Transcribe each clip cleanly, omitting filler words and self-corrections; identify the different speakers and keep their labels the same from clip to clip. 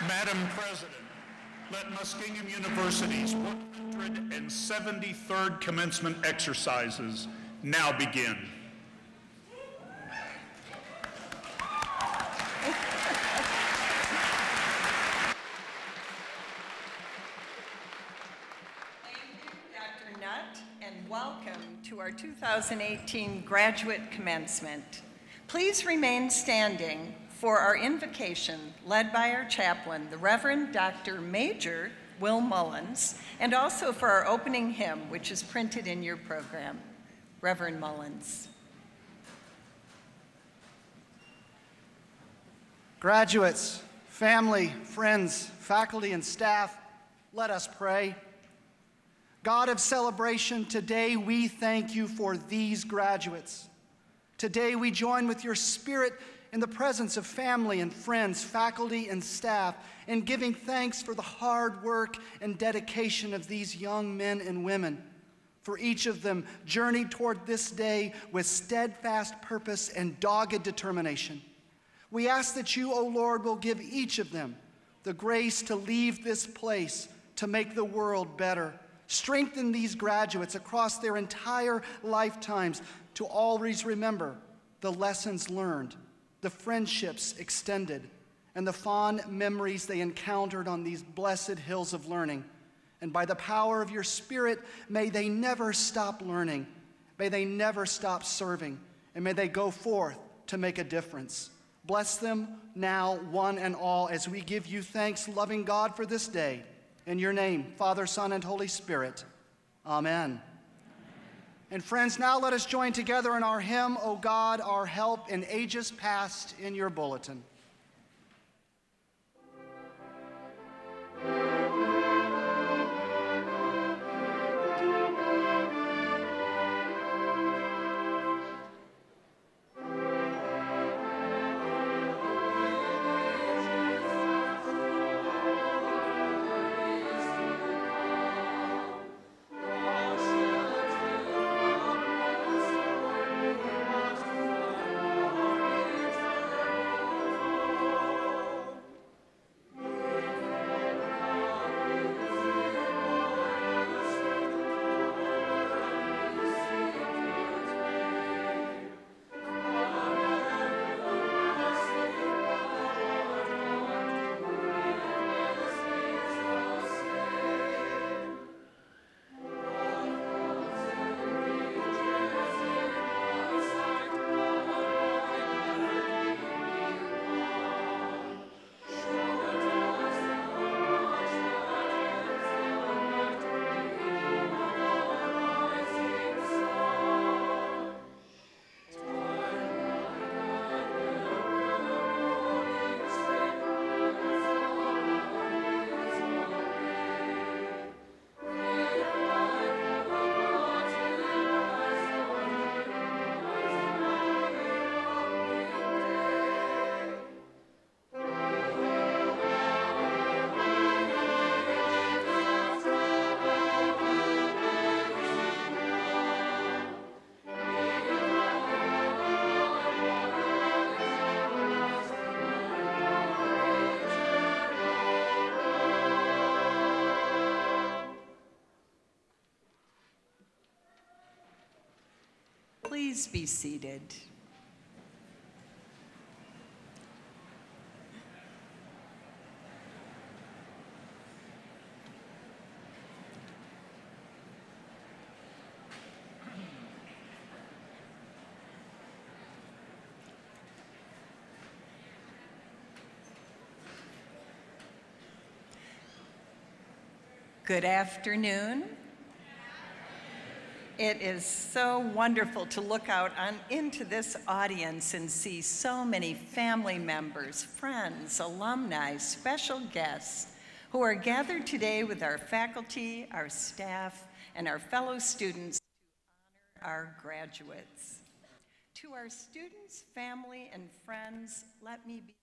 Speaker 1: Madam President, let Muskingum University's 173rd commencement exercises now begin.
Speaker 2: Welcome to our 2018 graduate commencement. Please remain standing for our invocation led by our chaplain, the Reverend Dr. Major Will Mullins, and also for our opening hymn, which is printed in your program. Reverend Mullins.
Speaker 3: Graduates, family, friends, faculty, and staff, let us pray. God of celebration, today we thank you for these graduates. Today we join with your spirit in the presence of family and friends, faculty and staff, in giving thanks for the hard work and dedication of these young men and women. For each of them journeyed toward this day with steadfast purpose and dogged determination. We ask that you, O Lord, will give each of them the grace to leave this place to make the world better. Strengthen these graduates across their entire lifetimes to always remember the lessons learned, the friendships extended, and the fond memories they encountered on these blessed hills of learning. And by the power of your Spirit, may they never stop learning, may they never stop serving, and may they go forth to make a difference. Bless them now, one and all, as we give you thanks, loving God, for this day. In your name, Father, Son, and Holy Spirit. Amen. And friends, now let us join together in our hymn, O God, our help in ages past, in your bulletin.
Speaker 2: Please be seated. Good afternoon. It is so wonderful to look out into this audience and see so many family members, friends, alumni, special guests who are gathered today with our faculty, our staff, and our fellow students to honor our graduates. To our students, family, and friends, let me be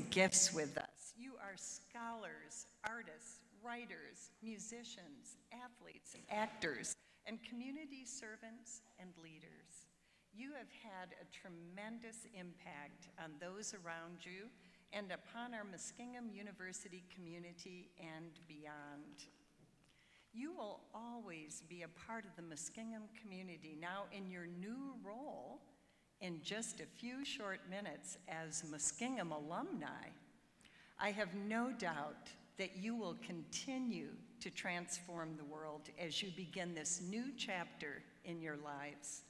Speaker 2: gifts with us. You are scholars, artists, writers, musicians, athletes, actors, and community servants and leaders. You have had a tremendous impact on those around you and upon our Muskingum University community and beyond. You will always be a part of the Muskingum community now in your new role in just a few short minutes as Muskingum alumni. I have no doubt that you will continue to transform the world as you begin this new chapter in your lives.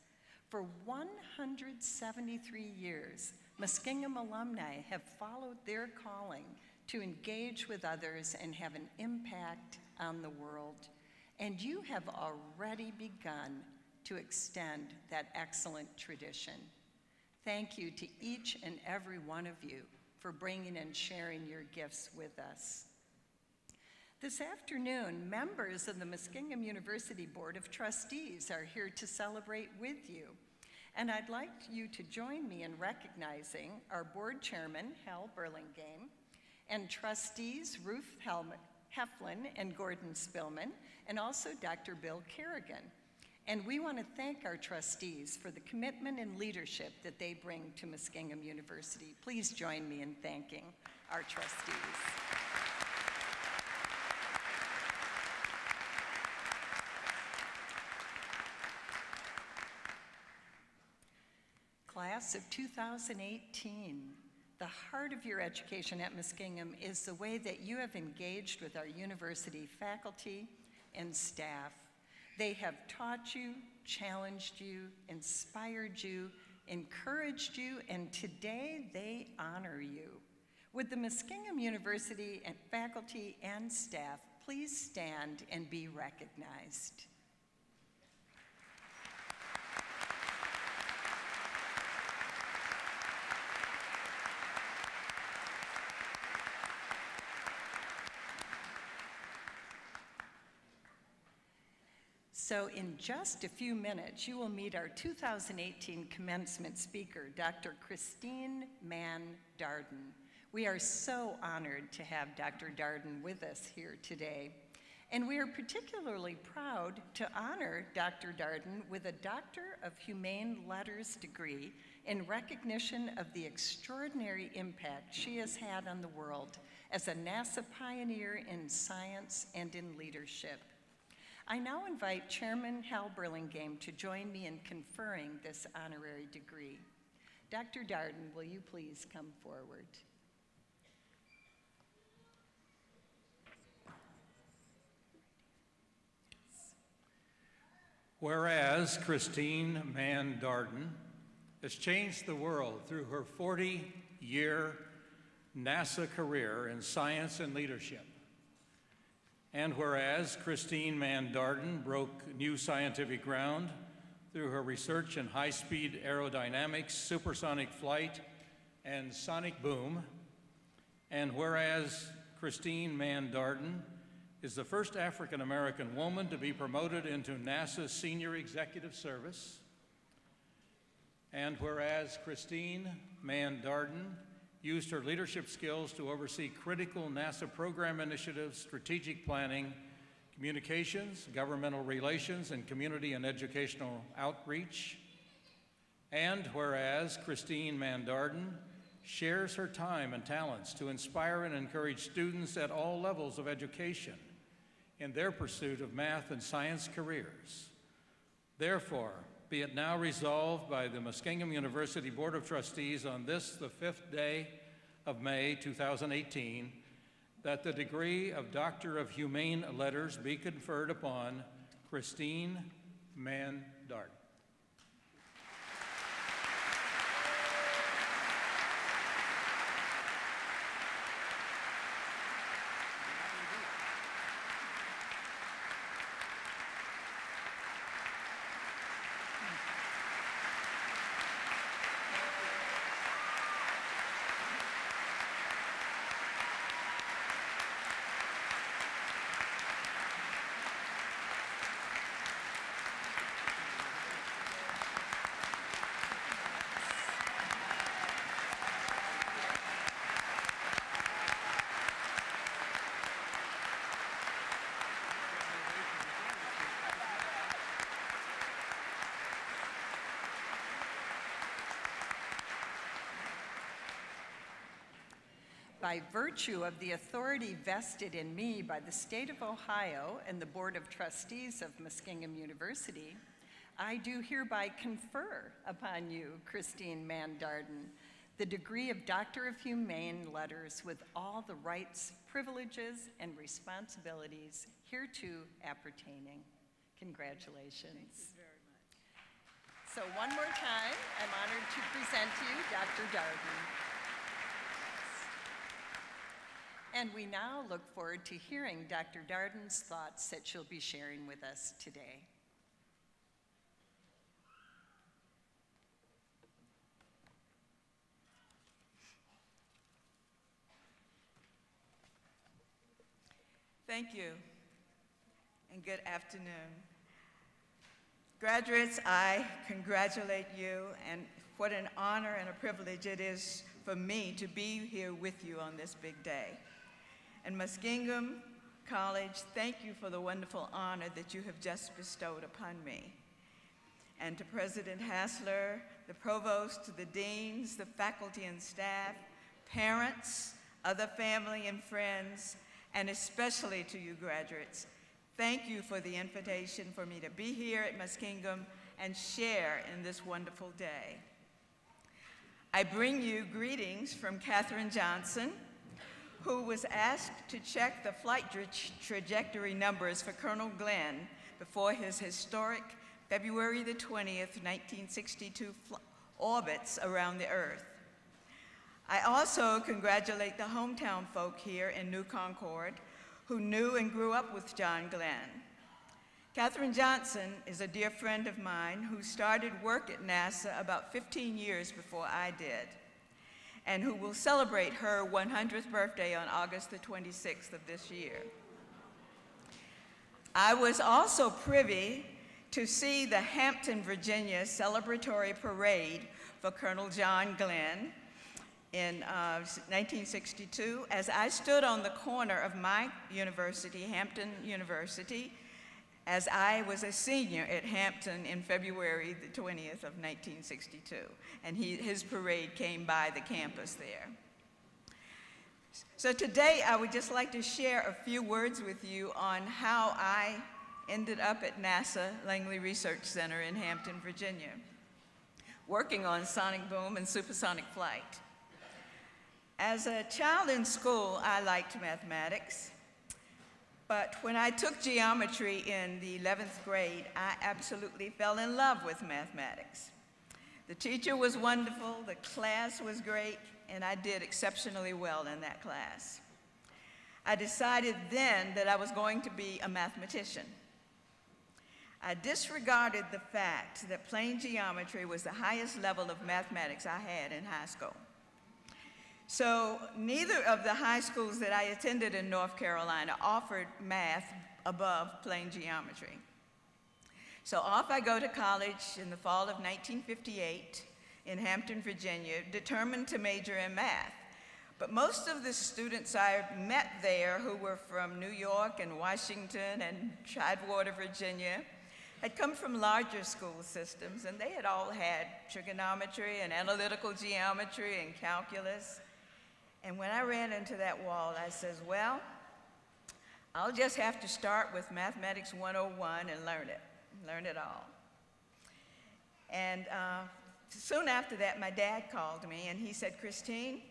Speaker 2: For 173 years, Muskingum alumni have followed their calling to engage with others and have an impact on the world. And you have already begun to extend that excellent tradition. Thank you to each and every one of you for bringing and sharing your gifts with us. This afternoon, members of the Muskingum University Board of Trustees are here to celebrate with you. And I'd like you to join me in recognizing our board chairman, Hal Burlingame, and trustees Ruth Heflin and Gordon Spillman, and also Dr. Bill Kerrigan. And we want to thank our trustees for the commitment and leadership that they bring to Muskingum University. Please join me in thanking our trustees. Class of 2018, the heart of your education at Muskingum is the way that you have engaged with our university faculty and staff. They have taught you, challenged you, inspired you, encouraged you, and today they honor you. Would the Muskingum University and faculty and staff please stand and be recognized? So in just a few minutes, you will meet our 2018 commencement speaker, Dr. Christine Mann Darden. We are so honored to have Dr. Darden with us here today. And we are particularly proud to honor Dr. Darden with a Doctor of Humane Letters degree in recognition of the extraordinary impact she has had on the world as a NASA pioneer in science and in leadership. I now invite Chairman Hal Burlingame to join me in conferring this honorary degree. Dr. Darden, will you please come forward?
Speaker 4: Whereas Christine Mann Darden has changed the world through her 40-year NASA career in science and leadership. And whereas Christine Mann Darden broke new scientific ground through her research in high-speed aerodynamics, supersonic flight, and sonic boom, and whereas Christine Mann Darden is the first African-American woman to be promoted into NASA's senior executive service, and whereas Christine Mann Darden used her leadership skills to oversee critical NASA program initiatives, strategic planning, communications, governmental relations, and community and educational outreach. And whereas Christine Mann Darden shares her time and talents to inspire and encourage students at all levels of education in their pursuit of math and science careers. Therefore, be it now resolved by the Muskingum University Board of Trustees on this, the 5th day of May 2018, that the degree of Doctor of Humane Letters be conferred upon Christine Mann Darden.
Speaker 2: By virtue of the authority vested in me by the state of Ohio and the Board of Trustees of Muskingum University, I do hereby confer upon you, Christine Mann Darden, the degree of Doctor of Humane Letters with all the rights, privileges, and responsibilities hereto appertaining. Congratulations.
Speaker 5: Thank you very much.
Speaker 2: So one more time, I'm honored to present to you Dr. Darden. And we now look forward to hearing Dr. Darden's thoughts that she'll be sharing with us today.
Speaker 5: Thank you, and good afternoon. Graduates, I congratulate you, and what an honor and a privilege it is for me to be here with you on this big day. And Muskingum College, thank you for the wonderful honor that you have just bestowed upon me. And to President Hassler, the provost, the deans, the faculty and staff, parents, other family and friends, and especially to you graduates, thank you for the invitation for me to be here at Muskingum and share in this wonderful day. I bring you greetings from Katherine Johnson, who was asked to check the flight trajectory numbers for Colonel Glenn before his historic February the 20th, 1962 orbits around the Earth. I also congratulate the hometown folk here in New Concord who knew and grew up with John Glenn. Katherine Johnson is a dear friend of mine who started work at NASA about 15 years before I did, and who will celebrate her 100th birthday on August the 26th of this year. I was also privy to see the Hampton, Virginia celebratory parade for Colonel John Glenn in 1962, as I stood on the corner of my university, Hampton University, as I was a senior at Hampton in February the 20th of 1962, and his parade came by the campus there. So today I would just like to share a few words with you on how I ended up at NASA Langley Research Center in Hampton, Virginia, working on sonic boom and supersonic flight. As a child in school, I liked mathematics, but when I took geometry in the 11th grade, I absolutely fell in love with mathematics. The teacher was wonderful, the class was great, and I did exceptionally well in that class. I decided then that I was going to be a mathematician. I disregarded the fact that plane geometry was the highest level of mathematics I had in high school. So neither of the high schools that I attended in North Carolina offered math above plane geometry. So off I go to college in the fall of 1958 in Hampton, Virginia, determined to major in math. But most of the students I met there, who were from New York and Washington and Tidewater, Virginia, had come from larger school systems, and they had all had trigonometry and analytical geometry and calculus. And when I ran into that wall, I says, well, I'll just have to start with Mathematics 101 and learn it all. And soon after that, my dad called me and he said, Christine,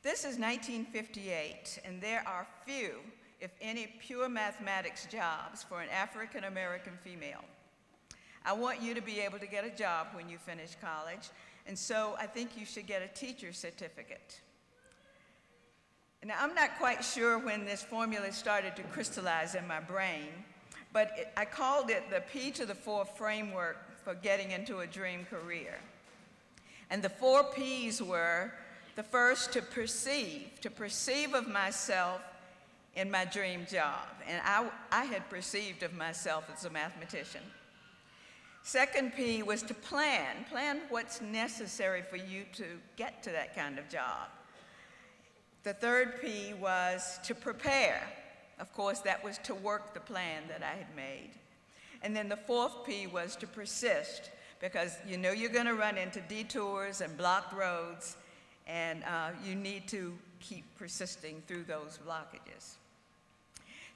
Speaker 5: this is 1958, and there are few, if any, pure mathematics jobs for an African-American female. I want you to be able to get a job when you finish college, and so I think you should get a teacher's certificate. Now, I'm not quite sure when this formula started to crystallize in my brain, but I called it the P to the 4 framework for getting into a dream career. And the 4 Ps were, the first, to perceive of myself in my dream job. And I had perceived of myself as a mathematician. Second P was to plan what's necessary for you to get to that kind of job. The third P was to prepare. Of course, that was to work the plan that I had made. And then the fourth P was to persist, because you know you're going to run into detours and blocked roads, and you need to keep persisting through those blockages.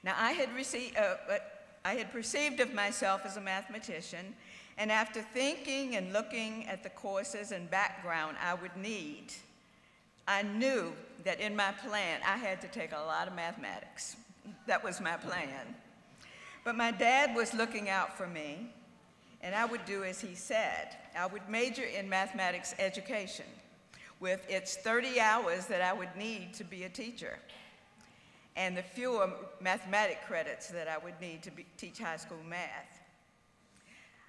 Speaker 5: Now, I had perceived of myself as a mathematician, and after thinking and looking at the courses and background I would need, I knew that in my plan I had to take a lot of mathematics. That was my plan. But my dad was looking out for me, and I would do as he said. I would major in mathematics education with its 30 hours that I would need to be a teacher and the fewer mathematic credits that I would need to teach high school math.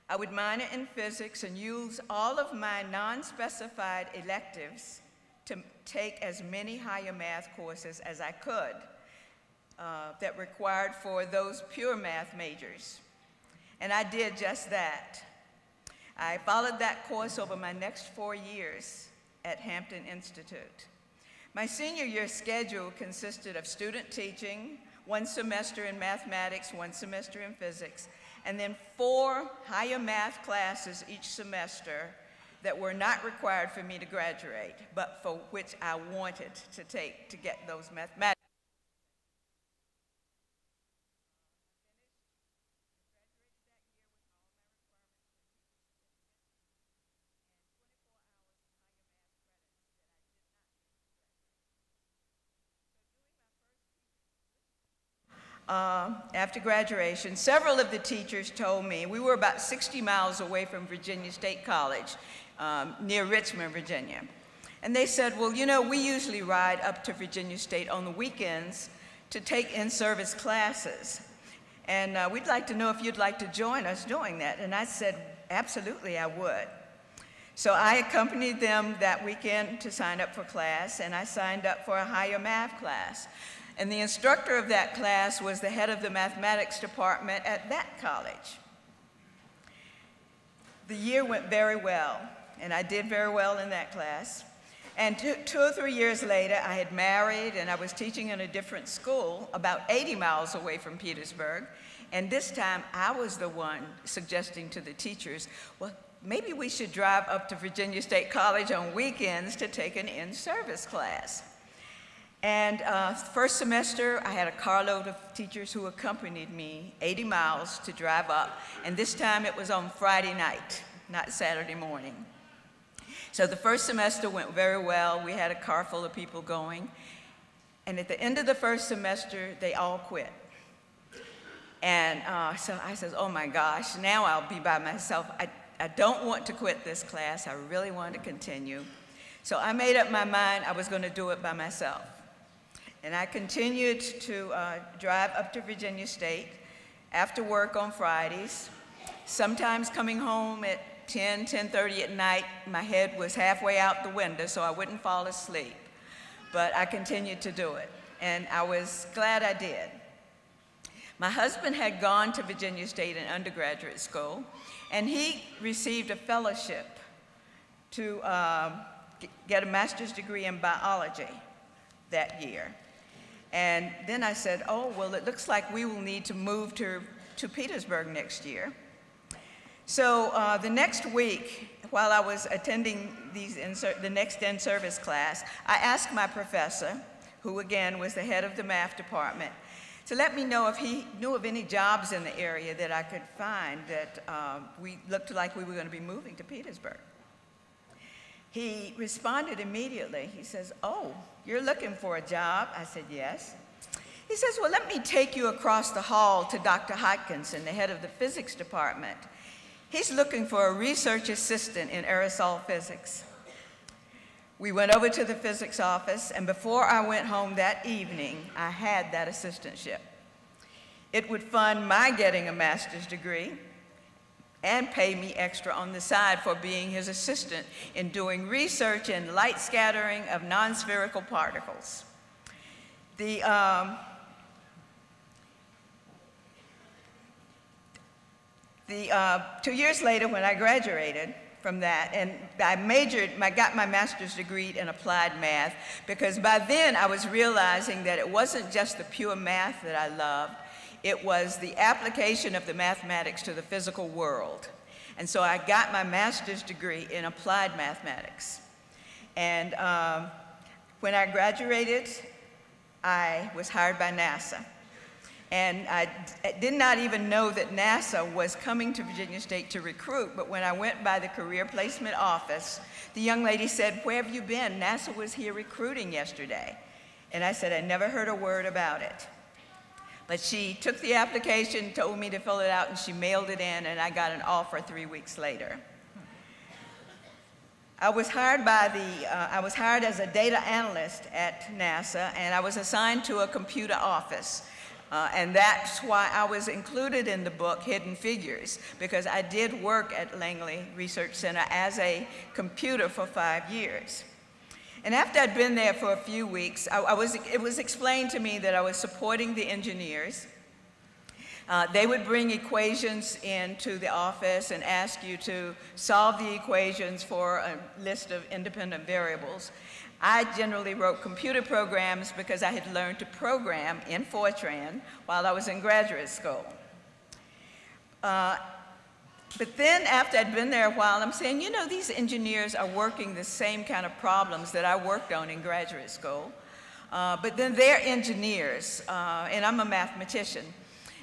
Speaker 5: I would minor in physics and use all of my non-specified electives to take as many higher math courses as I could that required for those pure math majors. And I did just that. I followed that course over my next 4 years at Hampton Institute. My senior year schedule consisted of student teaching, 1 semester in mathematics, 1 semester in physics, and then 4 higher math classes each semester that were not required for me to graduate, but for which I wanted to take to get those mathematics. After graduation, several of the teachers told me, we were about 60 miles away from Virginia State College, near Richmond, Virginia. And they said, well, you know, we usually ride up to Virginia State on the weekends to take in-service classes. And we'd like to know if you'd like to join us doing that. And I said, absolutely, I would. So I accompanied them that weekend to sign up for class, and I signed up for a higher math class. And the instructor of that class was the head of the mathematics department at that college. The year went very well, and I did very well in that class. And 2 or 3 years later, I had married, and I was teaching in a different school about 80 miles away from Petersburg. And this time, I was the one suggesting to the teachers, well, maybe we should drive up to Virginia State College on weekends to take an in-service class. And first semester, I had a carload of teachers who accompanied me 80 miles to drive up. And this time it was on Friday night, not Saturday morning. So the first semester went very well. We had a car full of people going. And at the end of the first semester, they all quit. And so I said, oh my gosh, now I'll be by myself. I don't want to quit this class. I really want to continue. So I made up my mind I was going to do it by myself. And I continued to drive up to Virginia State after work on Fridays, sometimes coming home at 10, 10:30 at night. My head was halfway out the window, so I wouldn't fall asleep. But I continued to do it, and I was glad I did. My husband had gone to Virginia State in undergraduate school, and he received a fellowship to get a master's degree in biology that year. And then I said, oh, well, it looks like we will need to move to Petersburg next year. So the next week, while I was attending the next in-service class, I asked my professor, who again was the head of the math department, to let me know if he knew of any jobs in the area that I could find that we looked like we were going to be moving to Petersburg. He responded immediately. He says, oh, you're looking for a job? I said, yes. He says, well, let me take you across the hall to Dr. Hodkinson, the head of the physics department. He's looking for a research assistant in aerosol physics. We went over to the physics office, and before I went home that evening, I had that assistantship. It would fund my getting a master's degree and pay me extra on the side for being his assistant in doing research in light scattering of non-spherical particles. 2 years later, when I graduated from that, and I got my master's degree in applied math, because by then I was realizing that it wasn't just the pure math that I loved, it was the application of the mathematics to the physical world. And so I got my master's degree in applied mathematics. And When I graduated, I was hired by NASA. And I did not even know that NASA was coming to Virginia State to recruit, but when I went by the career placement office, the young lady said, "Where have you been? NASA was here recruiting yesterday." And I said, "I never heard a word about it." But she took the application, told me to fill it out, and she mailed it in, and I got an offer 3 weeks later. I was hired as a data analyst at NASA, and I was assigned to a computer office. And that's why I was included in the book, Hidden Figures, because I did work at Langley Research Center as a computer for 5 years. And after I'd been there for a few weeks, it was explained to me that I was supporting the engineers. They would bring equations into the office and ask you to solve the equations for a list of independent variables. I generally wrote computer programs because I had learned to program in Fortran while I was in graduate school. But then after I'd been there a while, I'm saying, you know, these engineers are working the same kind of problems that I worked on in graduate school. But then they're engineers, and I'm a mathematician.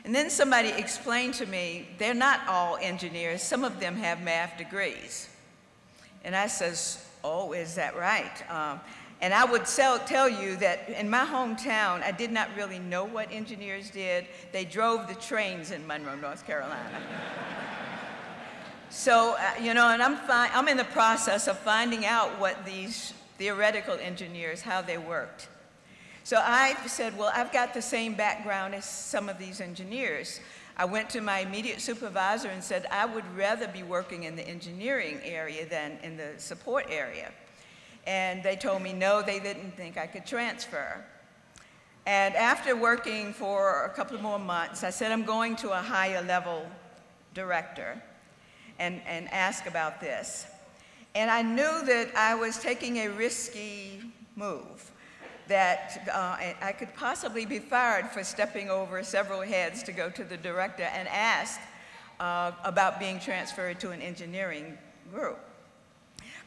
Speaker 5: And then somebody explained to me, they're not all engineers. Some of them have math degrees. And I says, "Oh, is that right?" And I would tell you that in my hometown, I did not really know what engineers did. They drove the trains in Monroe, North Carolina. So, you know, and I'm in the process of finding out what these theoretical engineers, how they worked. So I said, well, I've got the same background as some of these engineers. I went to my immediate supervisor and said, I would rather be working in the engineering area than in the support area. And they told me, no, they didn't think I could transfer. And after working for a couple more months, I said, I'm going to a higher level director and ask about this. And I knew that I was taking a risky move, that I could possibly be fired for stepping over several heads to go to the director and ask about being transferred to an engineering group.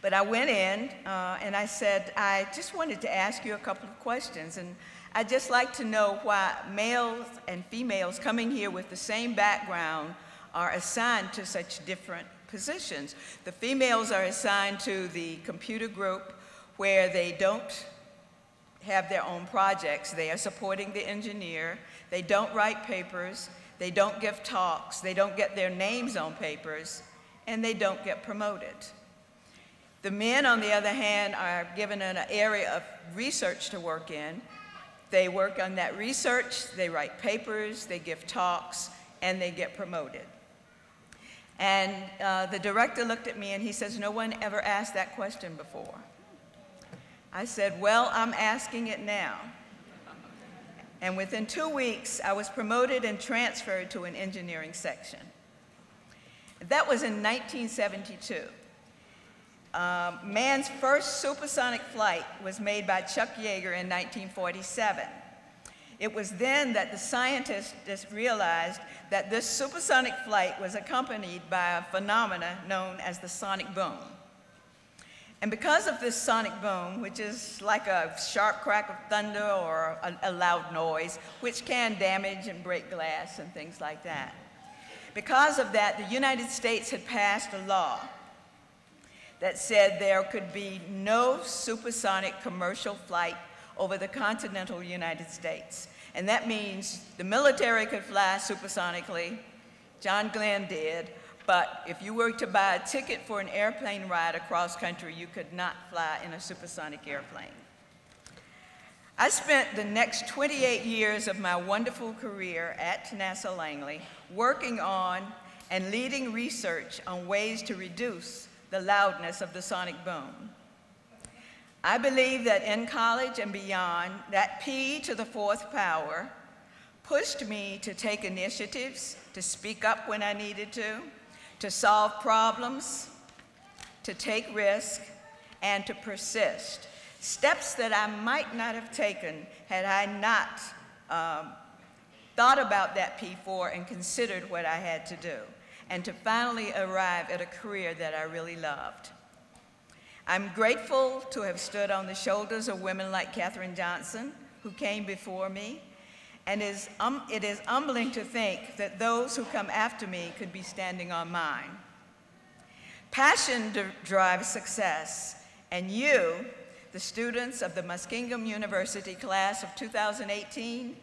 Speaker 5: But I went in and I said, I just wanted to ask you a couple of questions, and I'd just like to know why males and females coming here with the same background are assigned to such different positions. The females are assigned to the computer group where they don't have their own projects. They are supporting the engineer. They don't write papers. They don't give talks. They don't get their names on papers, and they don't get promoted. The men, on the other hand, are given an area of research to work in. They work on that research, they write papers, they give talks, and they get promoted. And the director looked at me and he says, no one ever asked that question before. I said, well, I'm asking it now. And within 2 weeks, I was promoted and transferred to an engineering section. That was in 1972. Mann's first supersonic flight was made by Chuck Yeager in 1947. It was then that the scientists just realized that this supersonic flight was accompanied by a phenomena known as the sonic boom. And because of this sonic boom, which is like a sharp crack of thunder or a loud noise, which can damage and break glass and things like that, because of that, the United States had passed a law that said there could be no supersonic commercial flight over the continental United States. And that means the military could fly supersonically, John Glenn did, but if you were to buy a ticket for an airplane ride across country, you could not fly in a supersonic airplane. I spent the next 28 years of my wonderful career at NASA Langley working on and leading research on ways to reduce the loudness of the sonic boom. I believe that in college and beyond, that P to the fourth power pushed me to take initiatives, to speak up when I needed to solve problems, to take risk, and to persist. Steps that I might not have taken had I not thought about that P4 and considered what I had to do, and to finally arrive at a career that I really loved. I'm grateful to have stood on the shoulders of women like Katherine Johnson, who came before me, and it is humbling to think that those who come after me could be standing on mine. Passion drives success, and you, the students of the Muskingum University class of 2018,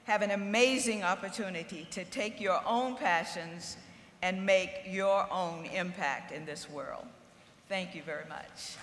Speaker 5: have an amazing opportunity to take your own passions and make your own impact in this world. Thank you very much.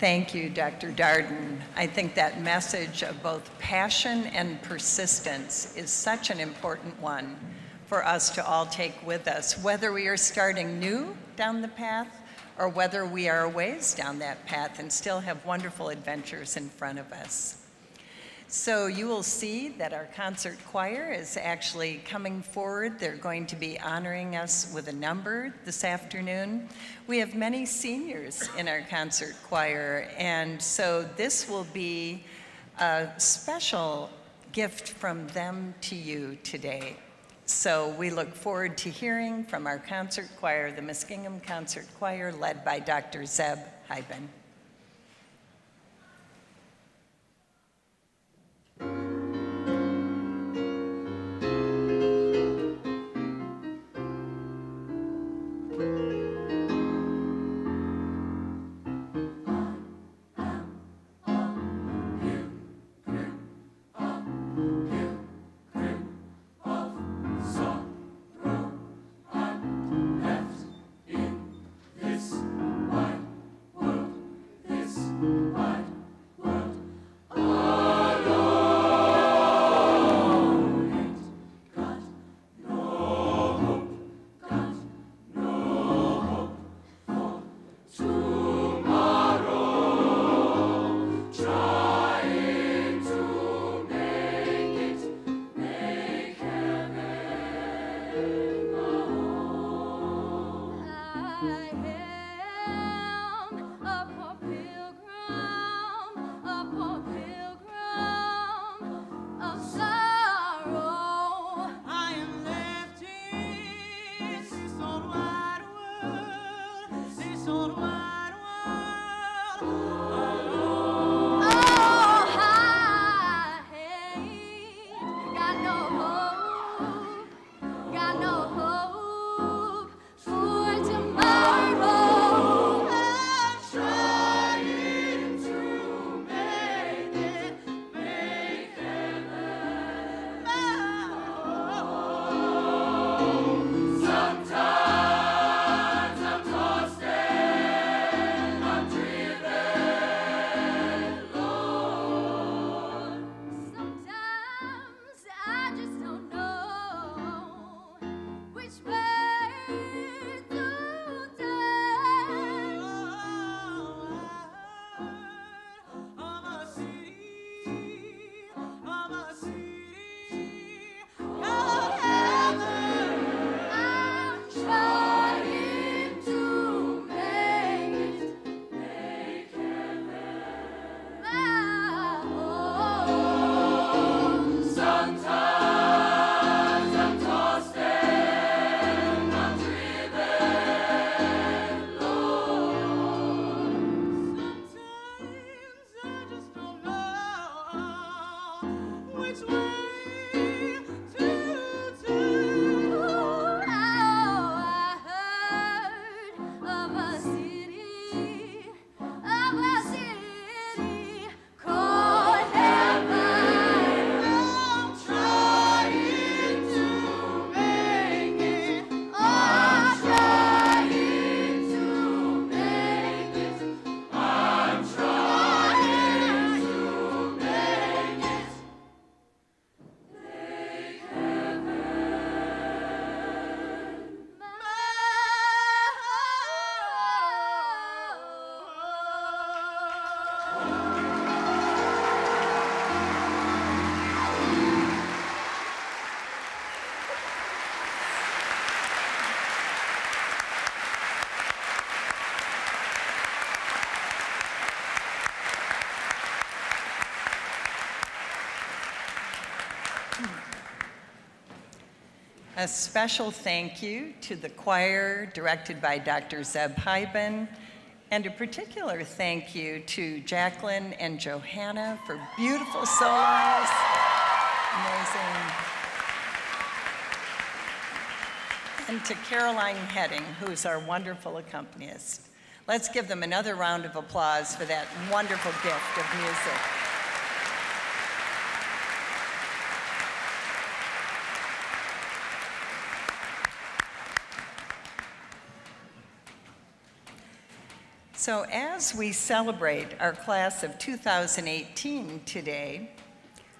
Speaker 2: Thank you, Dr. Darden. I think that message of both passion and persistence is such an important one for us to all take with us, whether we are starting new down the path or whether we are a ways down that path and still have wonderful adventures in front of us. So you will see that our concert choir is actually coming forward. They're going to be honoring us with a number this afternoon. We have many seniors in our concert choir, and so this will be a special gift from them to you today. So we look forward to hearing from our concert choir, the Muskingum Concert Choir, led by Dr. Zeb Hyben. A special thank you to the choir directed by Dr. Zeb Hyben, and a particular thank you to Jacqueline and Johanna for beautiful solos. Amazing. And to Caroline Heading, who's our wonderful accompanist. Let's give them another round of applause for that wonderful gift of music. So as we celebrate our class of 2018 today,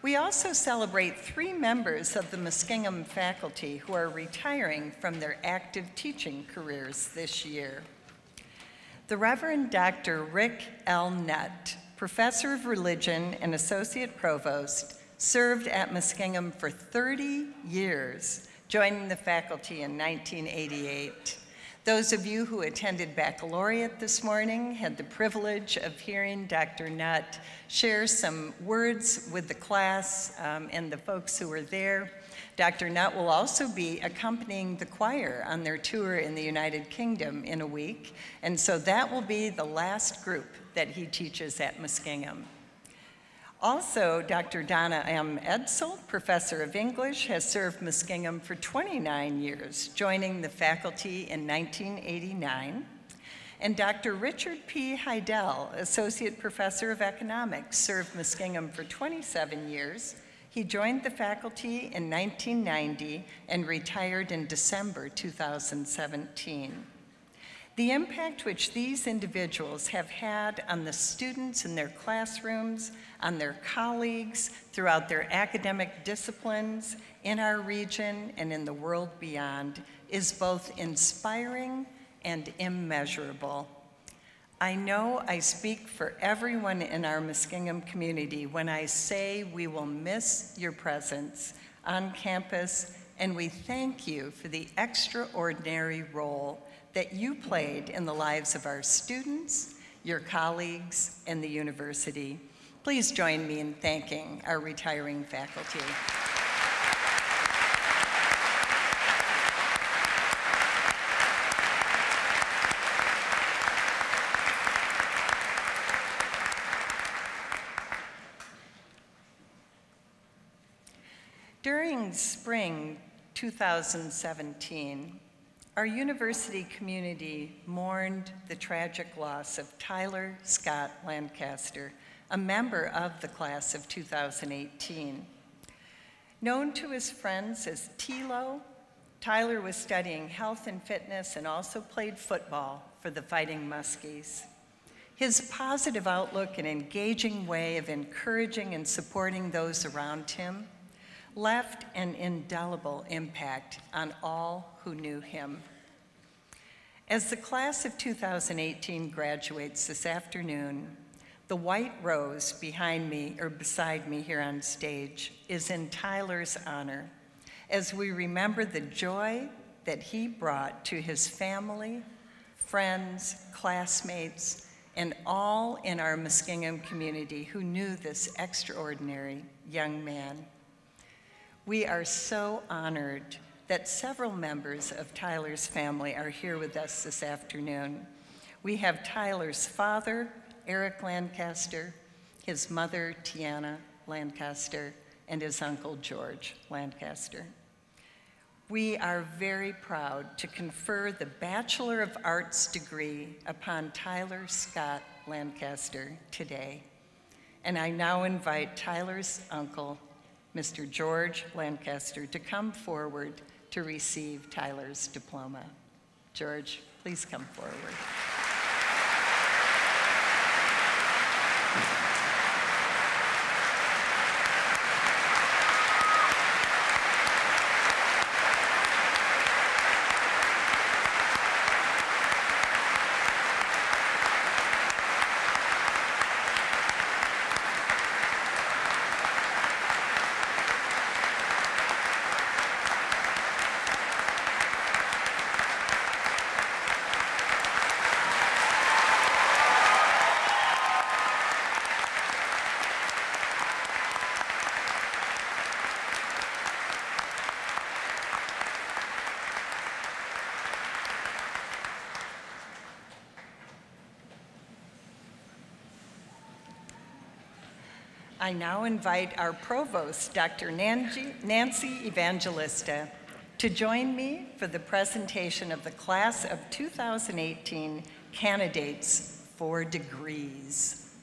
Speaker 2: we also celebrate 3 members of the Muskingum faculty who are retiring from their active teaching careers this year. The Reverend Dr. Rick L. Nutt, Professor of Religion and Associate Provost, served at Muskingum for 30 years, joining the faculty in 1988. Those of you who attended baccalaureate this morning had the privilege of hearing Dr. Nutt share some words with the class and the folks who were there. Dr. Nutt will also be accompanying the choir on their tour in the United Kingdom in a week, and so that will be the last group that he teaches at Muskingum. Also, Dr. Donna M. Edsel, Professor of English, has served Muskingum for 29 years, joining the faculty in 1989. And Dr. Richard P. Heidel, Associate Professor of Economics, served Muskingum for 27 years. He joined the faculty in 1990 and retired in December 2017. The impact which these individuals have had on the students in their classrooms, on their colleagues, throughout their academic disciplines, in our region and in the world beyond, is both inspiring and immeasurable. I know I speak for everyone in our Muskingum community when I say we will miss your presence on campus, and we thank you for the extraordinary role that you played in the lives of our students, your colleagues, and the university. Please join me in thanking our retiring faculty. During spring 2017, our university community mourned the tragic loss of Tyler Scott Lancaster, a member of the class of 2018. Known to his friends as Tilo, Tyler was studying health and fitness and also played football for the Fighting Muskies. His positive outlook and engaging way of encouraging and supporting those around him left an indelible impact on all who knew him. As the class of 2018 graduates this afternoon, the white rose behind me, or beside me here on stage, is in Tyler's honor, as we remember the joy that he brought to his family, friends, classmates, and all in our Muskingum community who knew this extraordinary young man. We are so honored that several members of Tyler's family are here with us this afternoon. We have Tyler's father, Eric Lancaster, his mother, Tiana Lancaster, and his uncle, George Lancaster. We are very proud to confer the Bachelor of Arts degree upon Tyler Scott Lancaster today. And I now invite Tyler's uncle, Mr. George Lancaster, to come forward to receive Tyler's diploma. George, please come forward. I now invite our provost, Dr. Nancy Evangelista, to join me for the presentation of the class of 2018 candidates for degrees.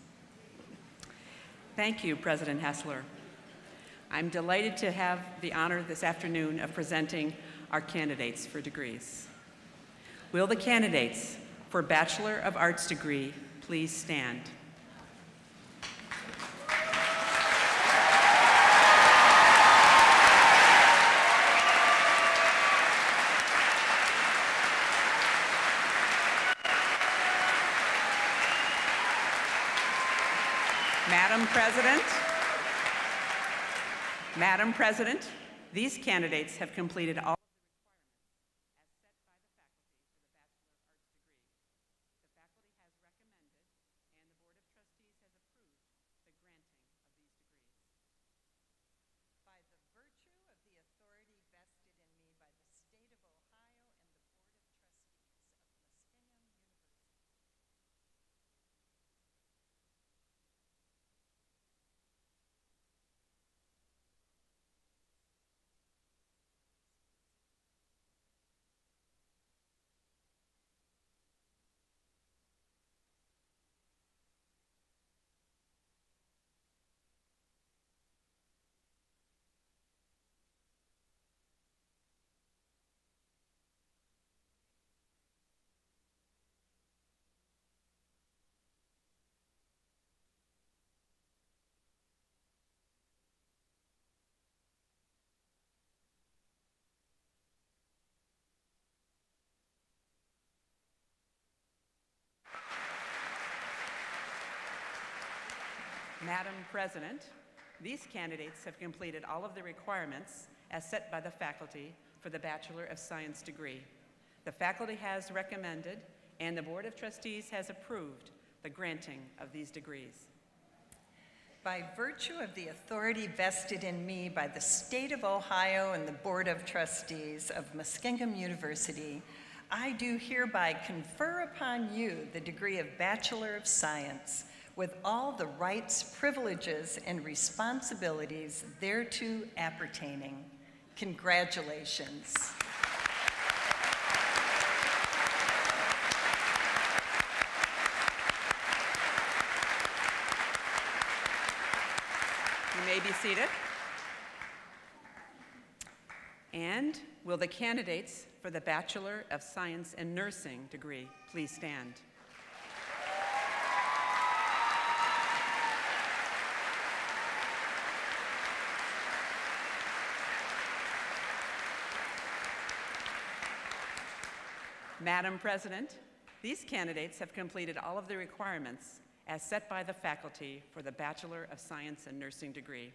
Speaker 6: Thank you, President Hessler. I'm delighted to have the honor this afternoon of presenting our candidates for degrees. Will the candidates for Bachelor of Arts degree please stand? Madam President, these candidates have completed all of the Madam President, these candidates have completed all of the requirements as set by the faculty for the Bachelor of Science degree. The faculty has recommended and the Board of Trustees has approved the granting of these degrees.
Speaker 2: By virtue of the authority vested in me by the State of Ohio and the Board of Trustees of Muskingum University, I do hereby confer upon you the degree of Bachelor of Science with all the rights, privileges, and responsibilities thereto appertaining. Congratulations.
Speaker 6: You may be seated. And will the candidates for the Bachelor of Science in Nursing degree please stand? Madam President, these candidates have completed all of the requirements as set by the faculty for the Bachelor of Science in Nursing degree.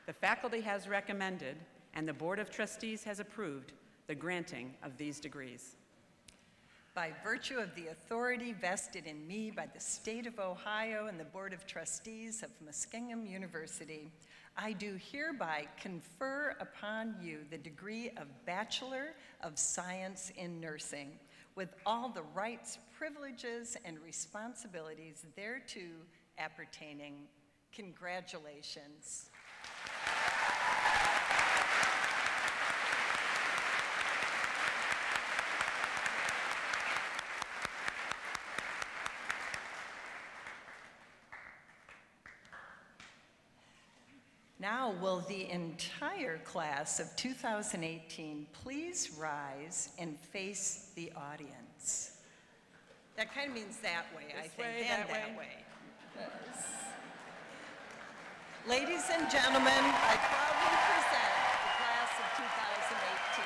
Speaker 6: The faculty has recommended and the Board of Trustees has approved the granting of these degrees.
Speaker 2: By virtue of the authority vested in me by the State of Ohio and the Board of Trustees of Muskingum University, I do hereby confer upon you the degree of Bachelor of Science in Nursing, with all the rights, privileges, and responsibilities thereto appertaining. Congratulations. Now, will the entire class of 2018 please rise and face the audience? That kind of means that way, I think, and that way. Yes. Ladies and gentlemen, I proudly present the class of 2018.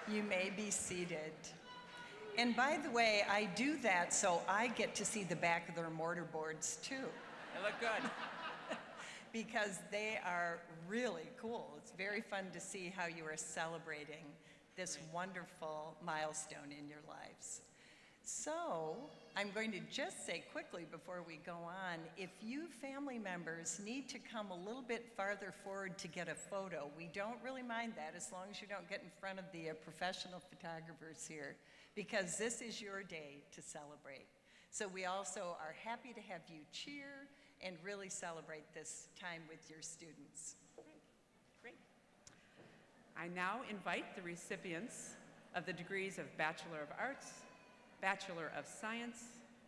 Speaker 2: You may be seated. And by the way, I do that so I get to see the back of their mortar boards too.
Speaker 6: They look good.
Speaker 2: Because they are really cool. It's very fun to see how you are celebrating this wonderful milestone in your lives. So I'm going to just say quickly before we go on, if you family members need to come a little bit farther forward to get a photo, we don't really mind that as long as you don't get in front of the professional photographers here, because this is your day to celebrate. So we also are happy to have you cheer and really celebrate this time with your students.
Speaker 6: Great. I now invite the recipients of the degrees of Bachelor of Arts, Bachelor of Science,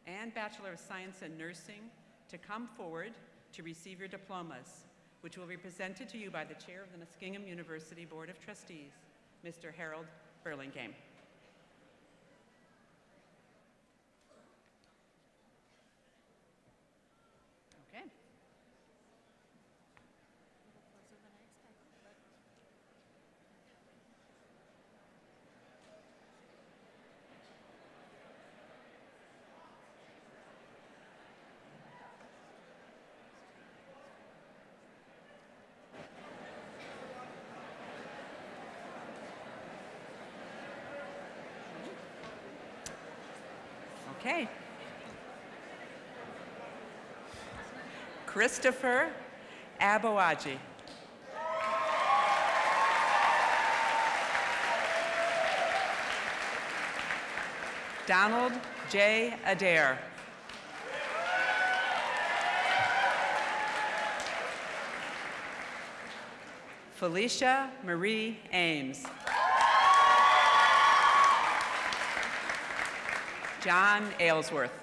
Speaker 6: and Bachelor of Science in Nursing to come forward to receive your diplomas, which will be presented to you by the Chair of the Muskingum University Board of Trustees, Mr. Harold Burlingame. Okay. Okay. Christopher Aboaji. Donald J. Adair. Felicia Marie Ames. John Aylesworth.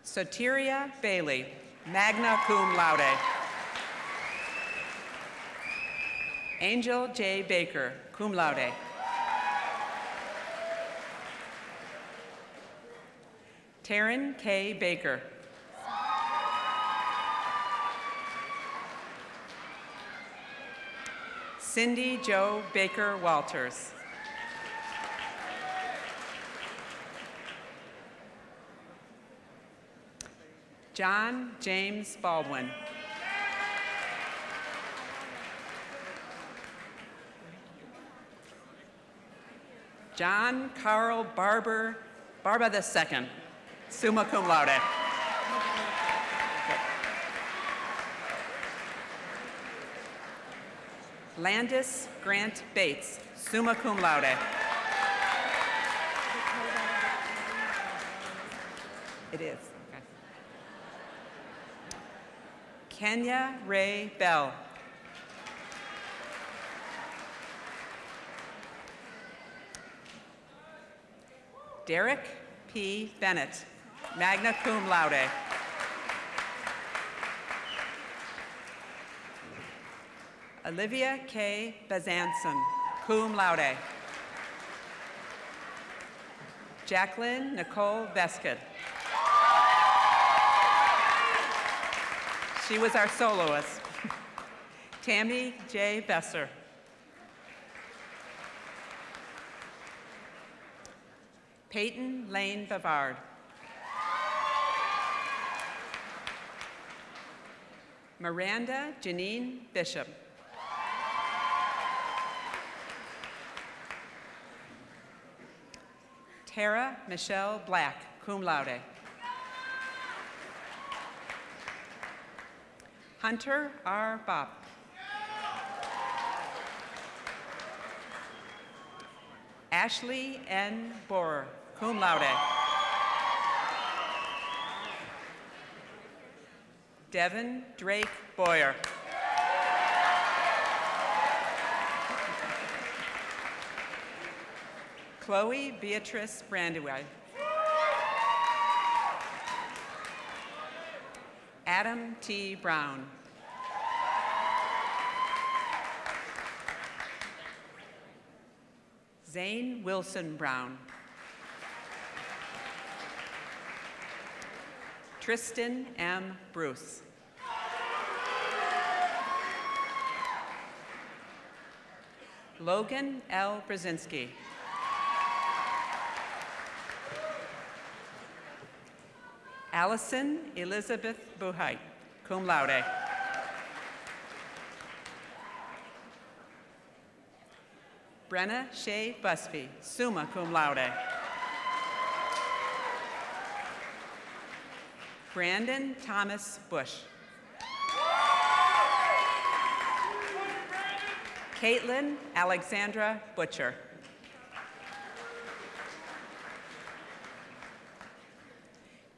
Speaker 6: Soteria Bailey, magna cum laude. Angel J. Baker, cum laude. Taryn K. Baker. Cindy Jo Baker Walters. John James Baldwin. John Carl Barber II, summa cum laude. Landis Grant Bates, summa cum laude. It is. Okay. Kenya Ray Bell. Derek P. Bennett, magna cum laude. Olivia K. Bazanson, cum laude. Jacqueline Nicole Veskett. She was our soloist. Tammy J. Besser. Peyton Lane Bavard. Miranda Janine Bishop. Tara Michelle Black, cum laude. Hunter R. Bopp. Ashley N. Borer, cum laude. Devin Drake Boyer. Chloe Beatrice Brandyway. Adam T. Brown. Zane Wilson Brown. Tristan M. Bruce. Logan L. Brzezinski. Allison Elizabeth Buhite, cum laude. Brenna Shea Busby, summa cum laude. Brandon Thomas Bush. Caitlin Alexandra Butcher.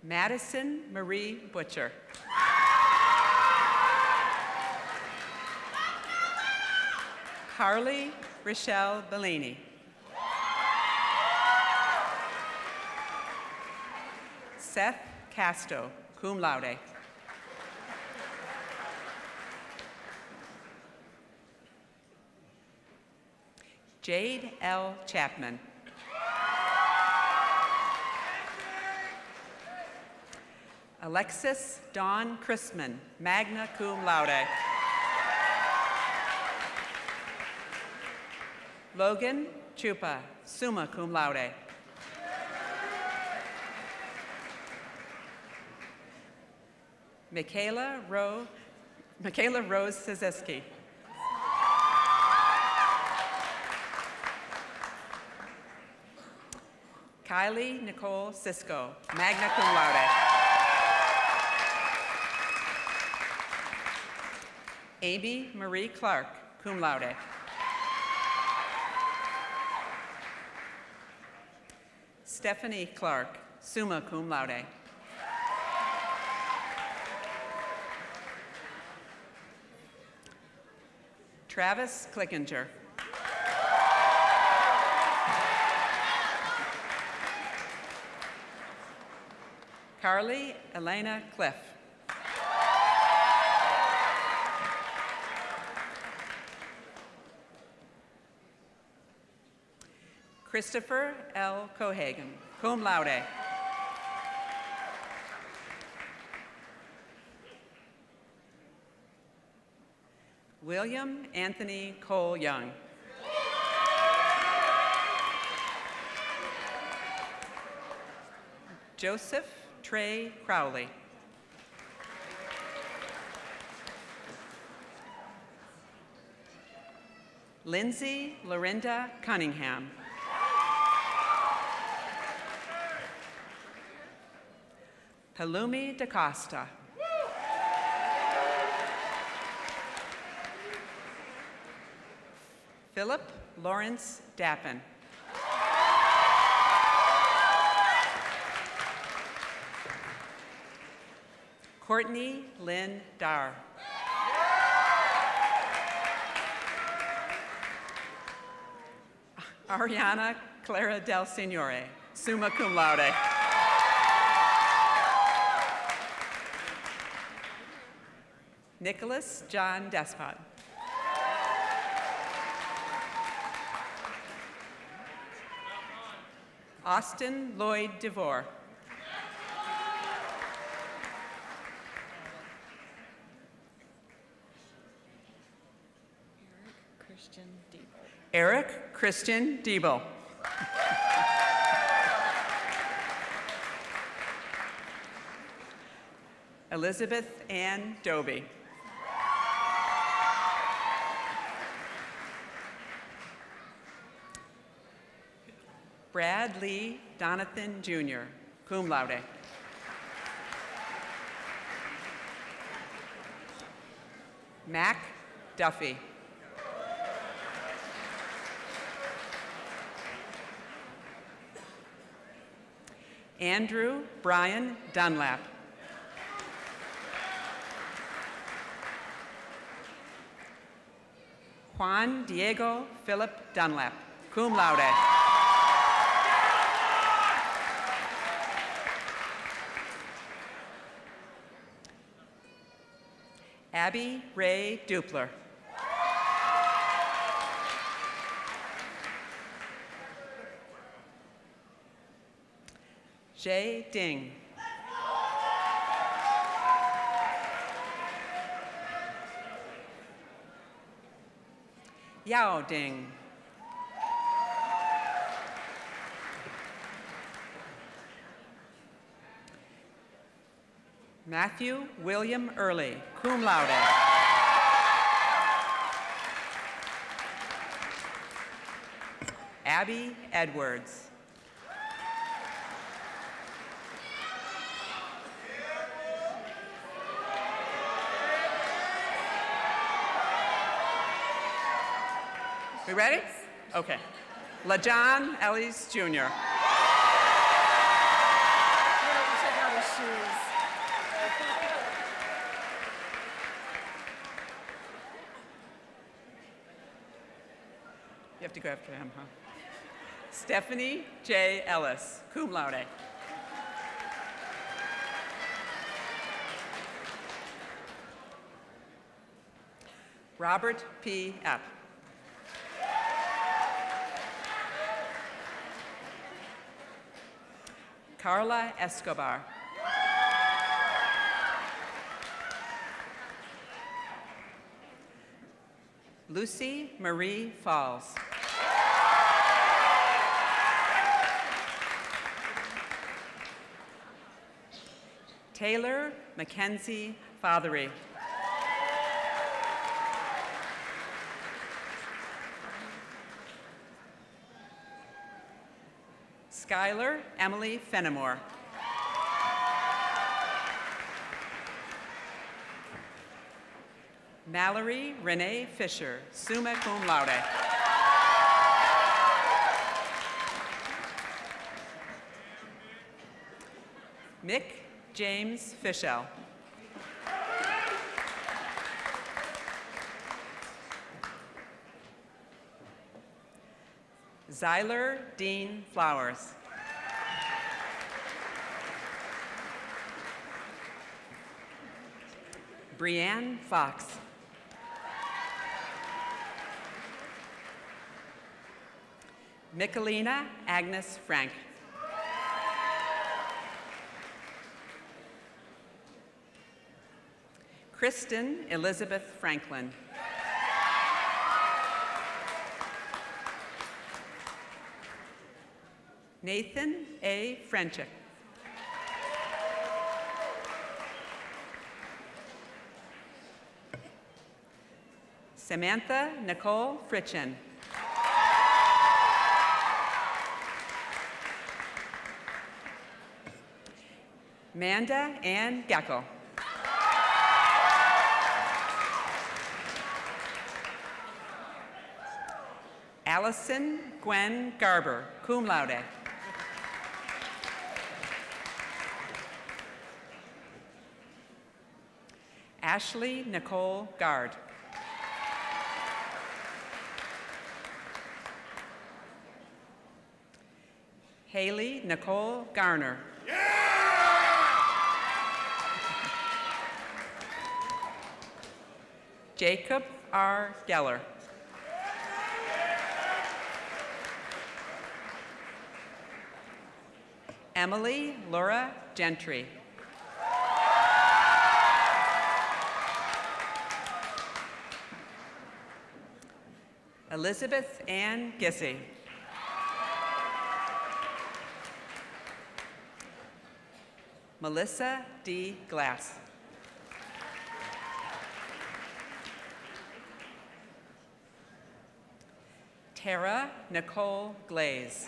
Speaker 6: Madison Marie Butcher. Carly Rochelle Bellini. Seth Casto, cum laude. Jade L. Chapman. Alexis Dawn Chrisman, magna cum laude. Logan Chupa, summa cum laude. Michaela Rose Sizeski. Kylie Nicole Sisko, magna cum laude. Amy Marie Clark, cum laude. Stephanie Clark, summa cum laude. Travis Clickinger. Carly Elena Cliff. Christopher L. Cohagen, cum laude. William Anthony Cole Young. Joseph Trey Crowley. Lindsay Lorinda Cunningham. Palumi DaCosta. Philip Lawrence Dappin. Courtney Lynn Dar. Ariana Clara Del Signore, summa cum laude. Nicholas John Despot. Austin Lloyd DeVore. Eric Christian Diebel. Elizabeth Ann Doby. Brad Lee Donathan Jr., cum laude. Mac Duffy. Andrew Brian Dunlap. Juan Diego Philip Dunlap, cum laude. Abby Ray Dupler. Jay Ding. Yao Ding. Matthew William Early, cum laude. Abby Edwards. We ready? Okay. LaJohn Ellis Jr. You have to go after him, huh? Stephanie J. Ellis, cum laude. Robert P. Epp. Carla Escobar. Lucy Marie Falls. Taylor Mackenzie Fothery. Skylar Emily Fenimore. Mallory Renee Fisher, summa cum laude. Mick James Fischel. Zyler Dean Flowers. Brianne Fox. Michelina Agnes Frank. Kristen Elizabeth Franklin. Nathan A. Frenchick. Samantha Nicole Fritchen. Amanda Ann Geckel. Allison Gwen Garber, cum laude. Ashley Nicole Gard. Haley Nicole Garner. Jacob R. Geller. Emily Laura Gentry. Elizabeth Ann Gissy. Melissa D. Glass. Tara Nicole Glaze.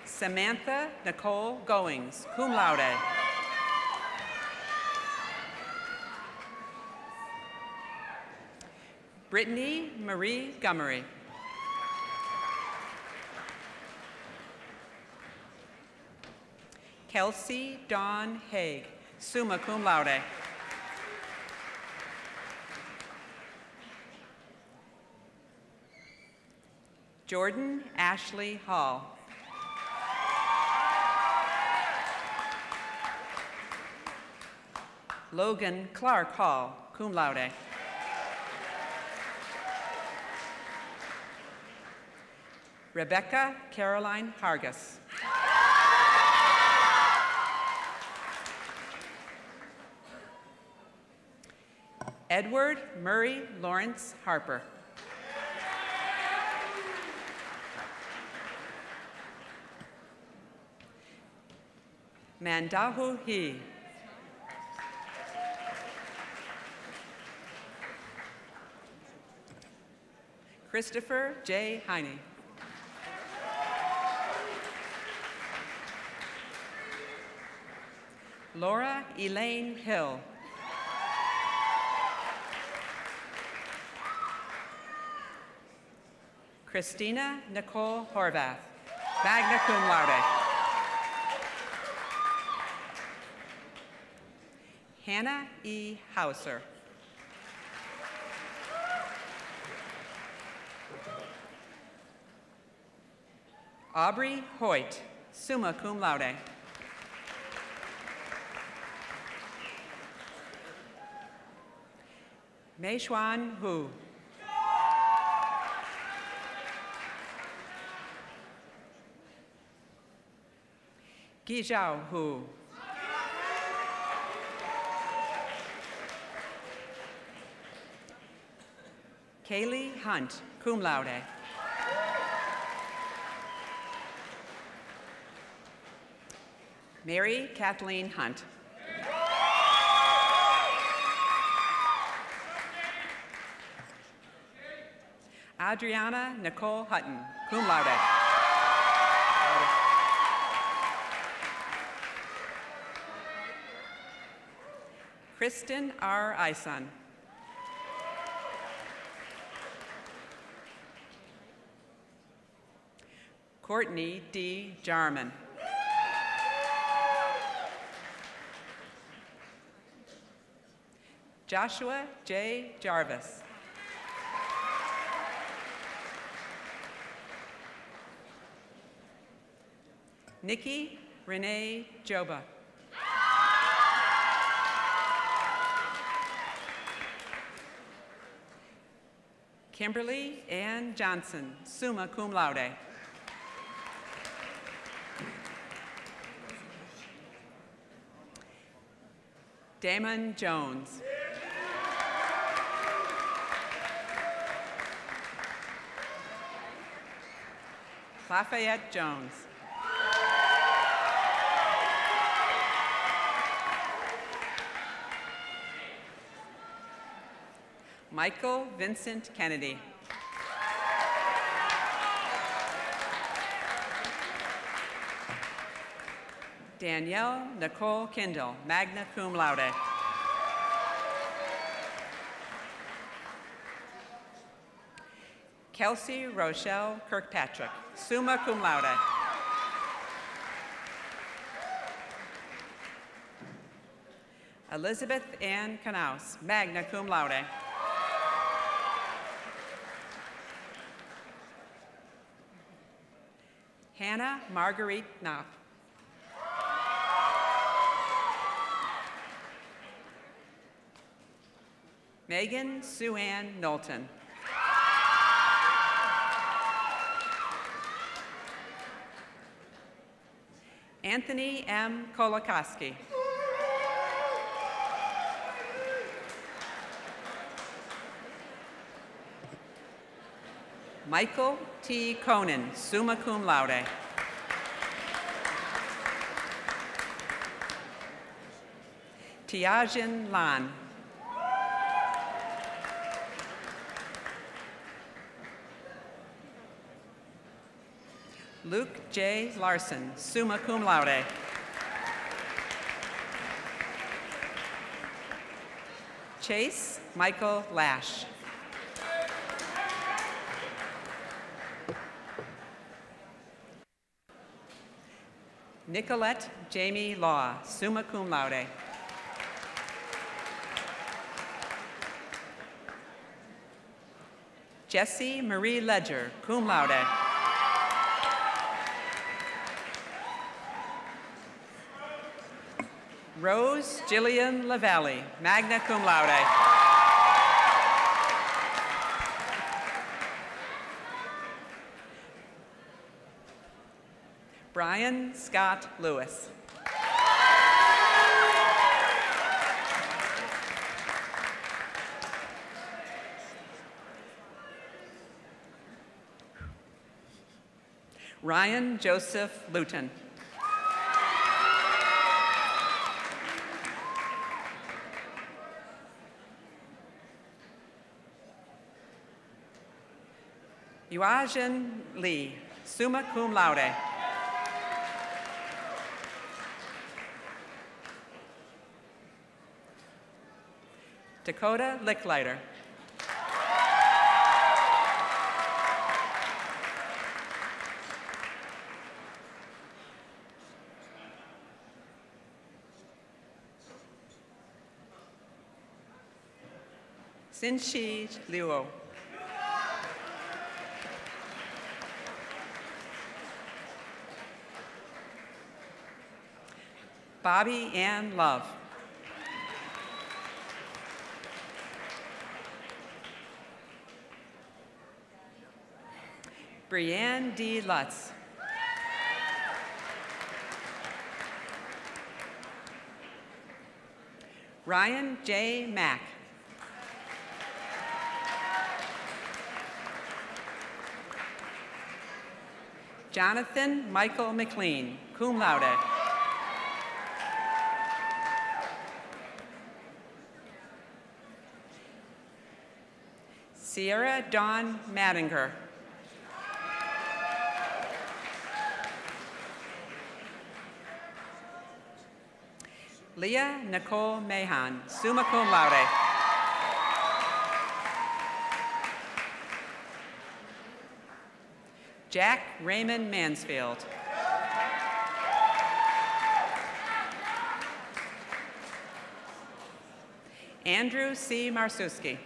Speaker 6: Samantha Nicole Goings, cum laude. Brittany Marie Gummery. Kelsey Dawn Haig, summa cum laude. Jordan Ashley Hall. Logan Clark Hall, cum laude. Rebecca Caroline Hargis. Edward Murray Lawrence Harper. Mandahu He. Christopher J. Heine. Laura Elaine Hill. Christina Nicole Horvath, magna cum laude. Hannah E. Hauser. Aubrey Hoyt, summa cum laude. Mei Xuan Hu. Gi Zhao Hu. Kaylee Hunt, cum laude. Mary Kathleen Hunt. Adriana Nicole Hutton, cum laude. Kristen R. Ison. Courtney D. Jarman. Joshua J. Jarvis. Nikki Renee Joba. Kimberly Ann Johnson, summa cum laude. Damon Jones. Lafayette Jones. Michael Vincent Kennedy. Danielle Nicole Kindle, magna cum laude. Kelsey Rochelle Kirkpatrick, summa cum laude. Elizabeth Ann Knaus, magna cum laude. Hannah Marguerite Knapp. Megan Sue Ann Knowlton. Anthony M. Kolakowski. Michael T. Conan, summa cum laude. Tiajin Lan. Luke J. Larson, summa cum laude. Chase Michael Lash. Nicolette Jamie Law, summa cum laude. Jessie Marie Ledger, cum laude. Rose Jillian Lavallee, magna cum laude. Brian Scott Lewis. Ryan Joseph Luton. Yuajin Lee, summa cum laude. Dakota Licklider. Sinshi Liuo. Bobby Ann Love. Brianne D. Lutz. Ryan J. Mack. Jonathan Michael McLean, cum laude. Sierra Dawn Madinger. Leah Nicole Mahan, summa cum laude. Jack Raymond Mansfield. Andrew C. Marsuski.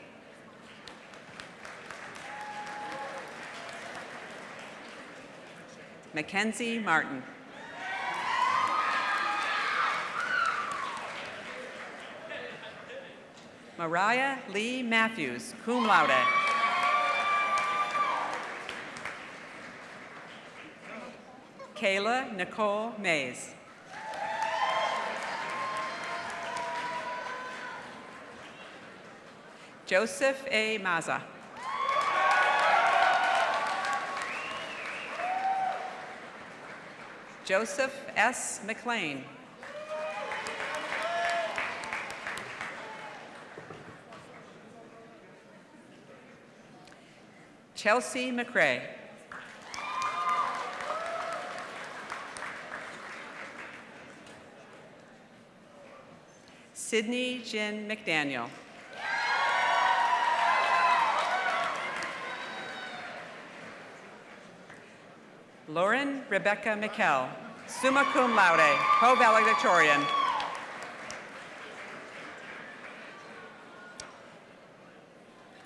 Speaker 6: Mackenzie Martin. Mariah Lee Matthews, cum laude. Kayla Nicole Mays. Joseph A. Maza. Joseph S. McLean. Chelsea McRae. Sydney Jin McDaniel. Lauren Rebecca McKell, summa cum laude, co-valedictorian.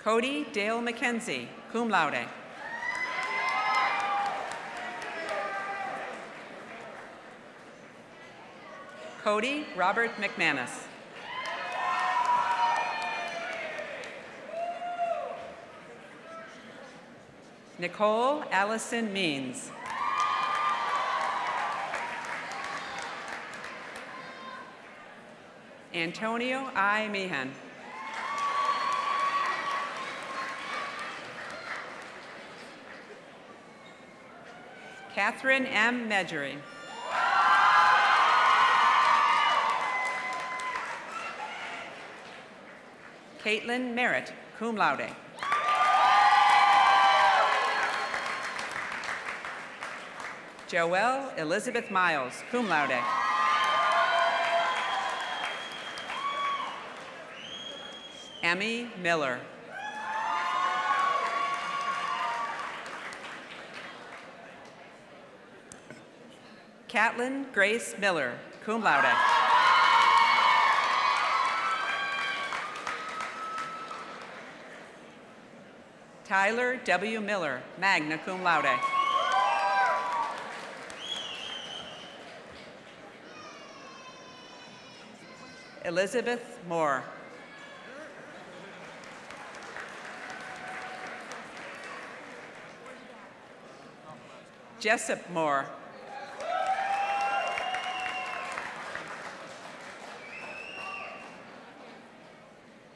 Speaker 6: Cody Dale McKenzie, cum laude. Cody Robert McManus. Nicole Allison Means. Antonio I. Meehan. Catherine M. Medjury. Caitlin Merritt, cum laude. Joelle Elizabeth Miles, cum laude. Emmy Miller. Catlin Grace Miller, cum laude. Tyler W. Miller, magna cum laude. Elizabeth Moore. Jessup Moore.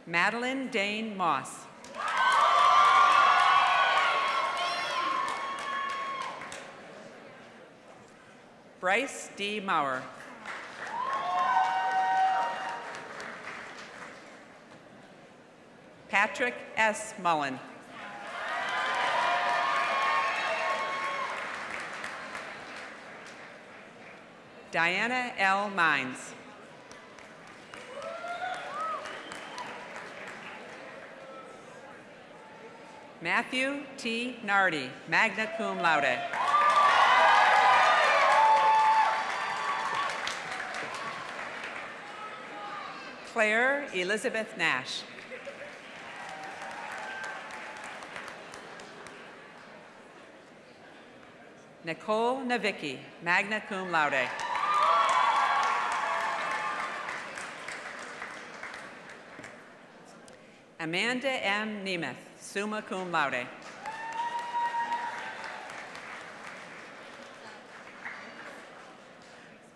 Speaker 6: Madeline Dane Moss. Bryce D. Maurer. Patrick S. Mullen. Diana L. Mines. Matthew T. Nardi, magna cum laude. Claire Elizabeth Nash. Nicole Navicki, magna cum laude. Amanda M. Nemeth, summa cum laude.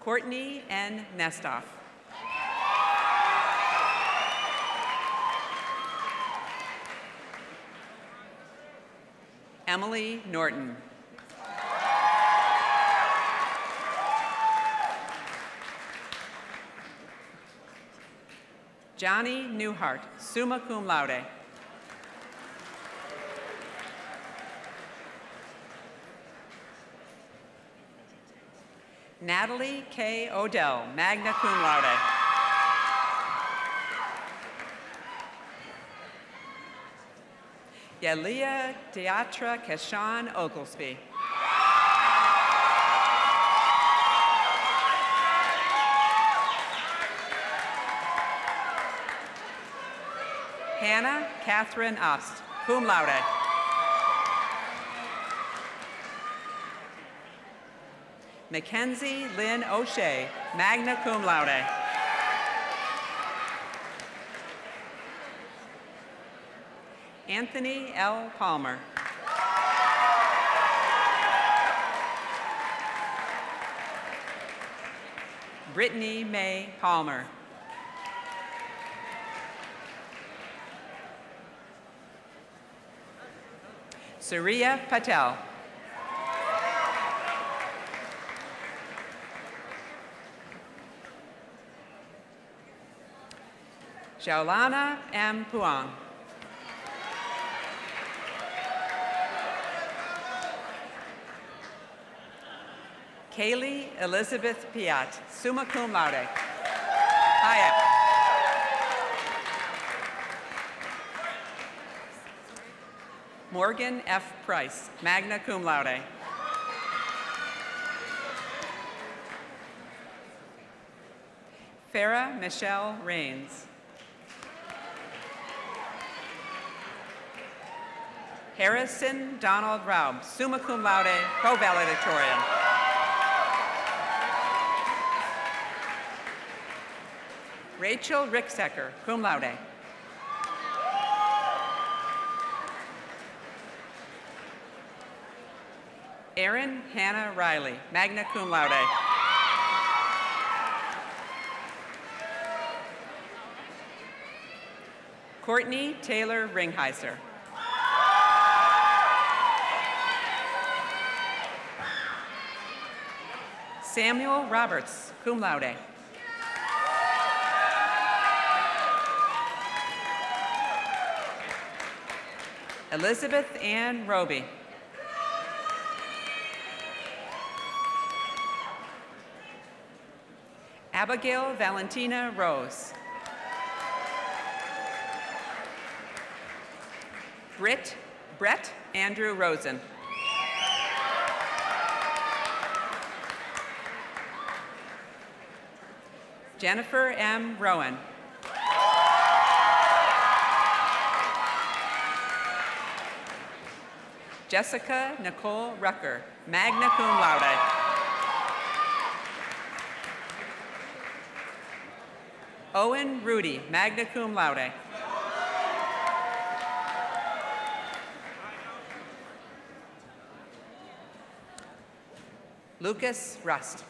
Speaker 6: Courtney N. Nestoff. Emily Norton. Johnny Newhart, summa cum laude. Natalie K. Odell, magna cum laude. Yalia Deatra Keshan Oglesby. Hannah Catherine Ost, cum laude. Mackenzie Lynn O'Shea, magna cum laude. Anthony L. Palmer. Brittany May Palmer. Surya Patel. Shaulana M. Puang. Kaylee Elizabeth Piat, summa cum laude. Hiya. Morgan F. Price, magna cum laude. Farah Michelle Rains. Harrison Donald Raub, summa cum laude, pro-valedictorian. Rachel Ricksecker, cum laude. Erin Hannah Riley, magna cum laude. Courtney Taylor Ringheiser. Samuel Roberts, cum laude. Elizabeth Ann Roby. Abigail Valentina Rose. Brett Andrew Rosen. Jennifer M. Rowan. Jessica Nicole Rucker, magna cum laude. Owen Rudy, magna cum laude. Lucas Rust.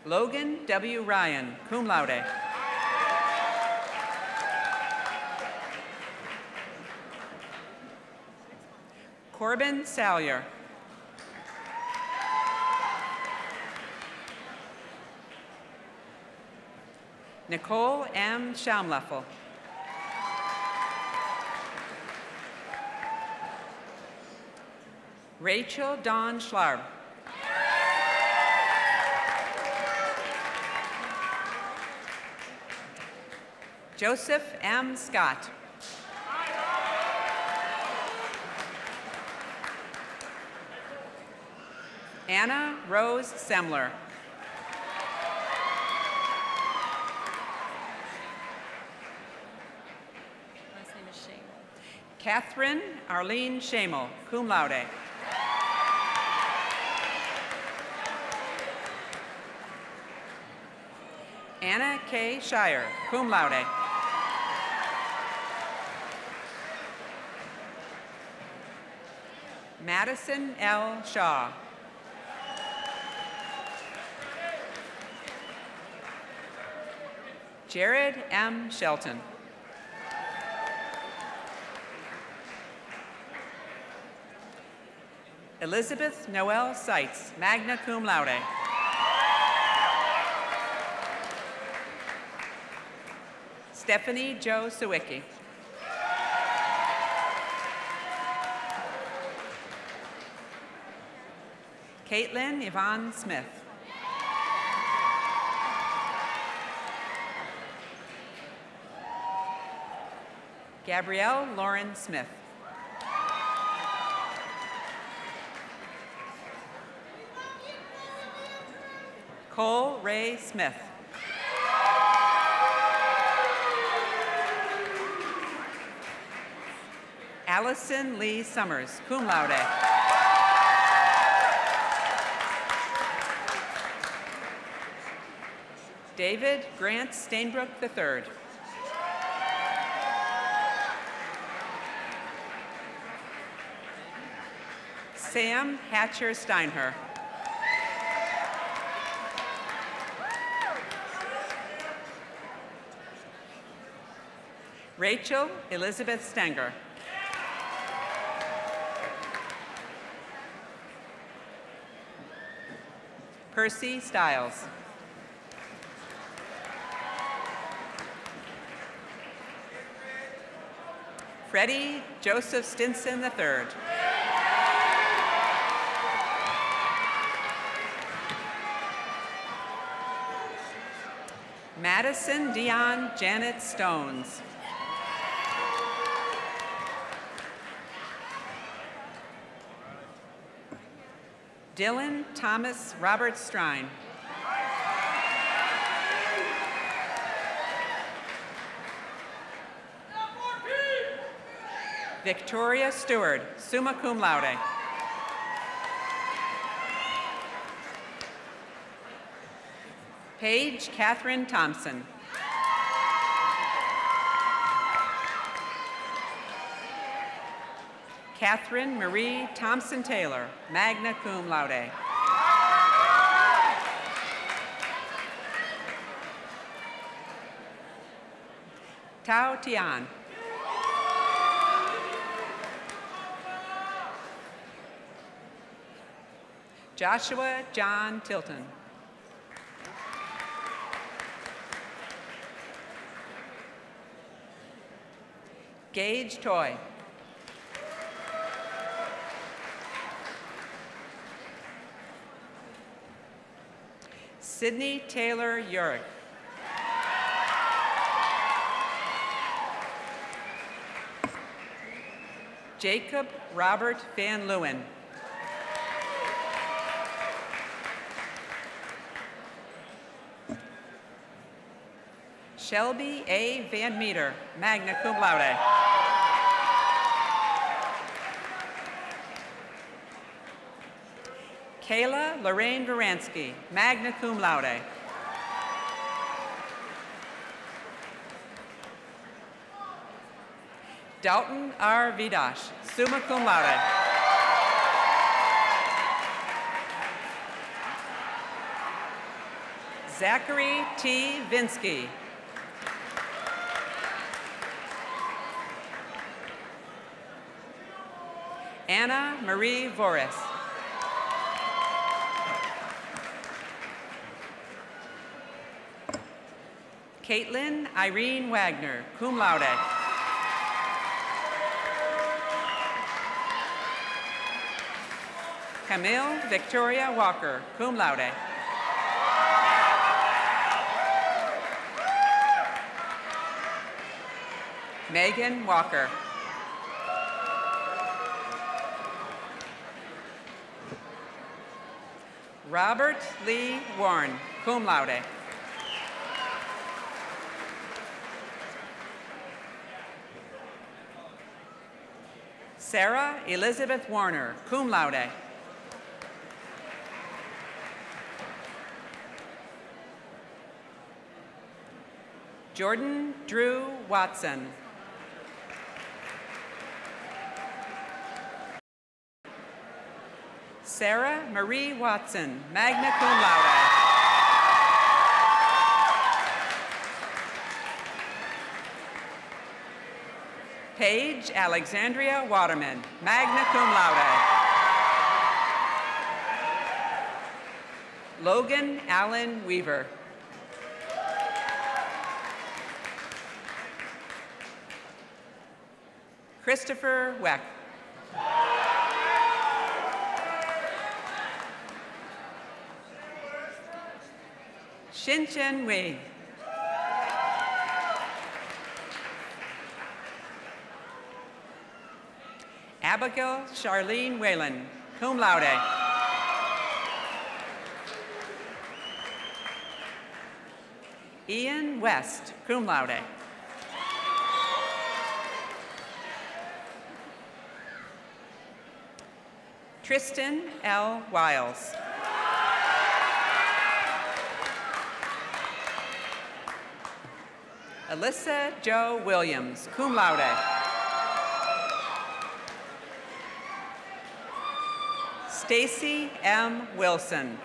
Speaker 6: Logan W. Ryan, cum laude. Corbin Salyer. Nicole M. Schaumleffel. Rachel Dawn Schlarb. Joseph M. Scott. Anna Rose Semler.
Speaker 2: Last name is Shamel.
Speaker 6: Catherine Arlene Shamel, cum laude. Anna K. Shire, cum laude. Madison L. Shaw. Jared M. Shelton. Elizabeth Noel Seitz, magna cum laude. Stephanie Jo Sawicki. Caitlin Yvonne Smith. Gabrielle Lauren Smith. Cole Ray Smith. Allison Lee Summers, cum laude. David Grant Stainbrook III. Sam Hatcher Steinher. Rachel Elizabeth Stenger. Percy Stiles. Freddie Joseph Stinson III. Madison Dion Janet Stones. Dylan Thomas Robert Strine. Victoria Stewart, summa cum laude. Paige Catherine Thompson. Catherine Marie Thompson Taylor, magna cum laude. Tao Tian. Joshua John Tilton. Gage Toy. Sydney Taylor Urick. Jacob Robert Van Leeuwen. Shelby A. Van Meter, magna cum laude. Kayla Lorraine Varansky, magna cum laude. Dalton R. Vidash, summa cum laude. Zachary T. Vinsky. Anna Marie Voris. Caitlin Irene Wagner, cum laude. Camille Victoria Walker, cum laude. Megan Walker. Robert Lee Warren, cum laude. Sarah Elizabeth Warner, cum laude. Jordan Drew Watson. Sarah Marie Watson, magna cum laude. Paige Alexandria Waterman, magna cum laude. Logan Allen Weaver. Christopher Weck. Shin Wei. Abigail Charlene Whalen, cum laude. Ian West, cum laude. Tristan L. Wiles. Alyssa Jo Williams, cum laude. Stacy M. Wilson.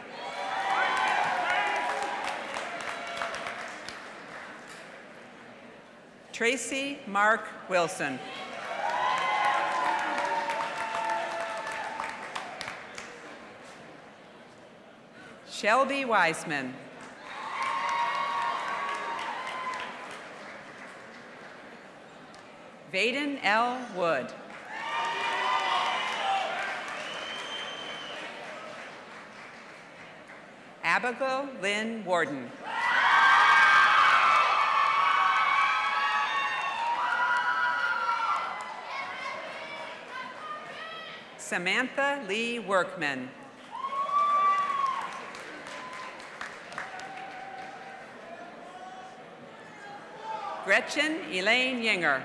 Speaker 6: Tracy Mark Wilson. Shelby Wiseman. Vaden L. Wood. Abigail Lynn Warden. Samantha Lee Workman. Gretchen Elaine Yinger.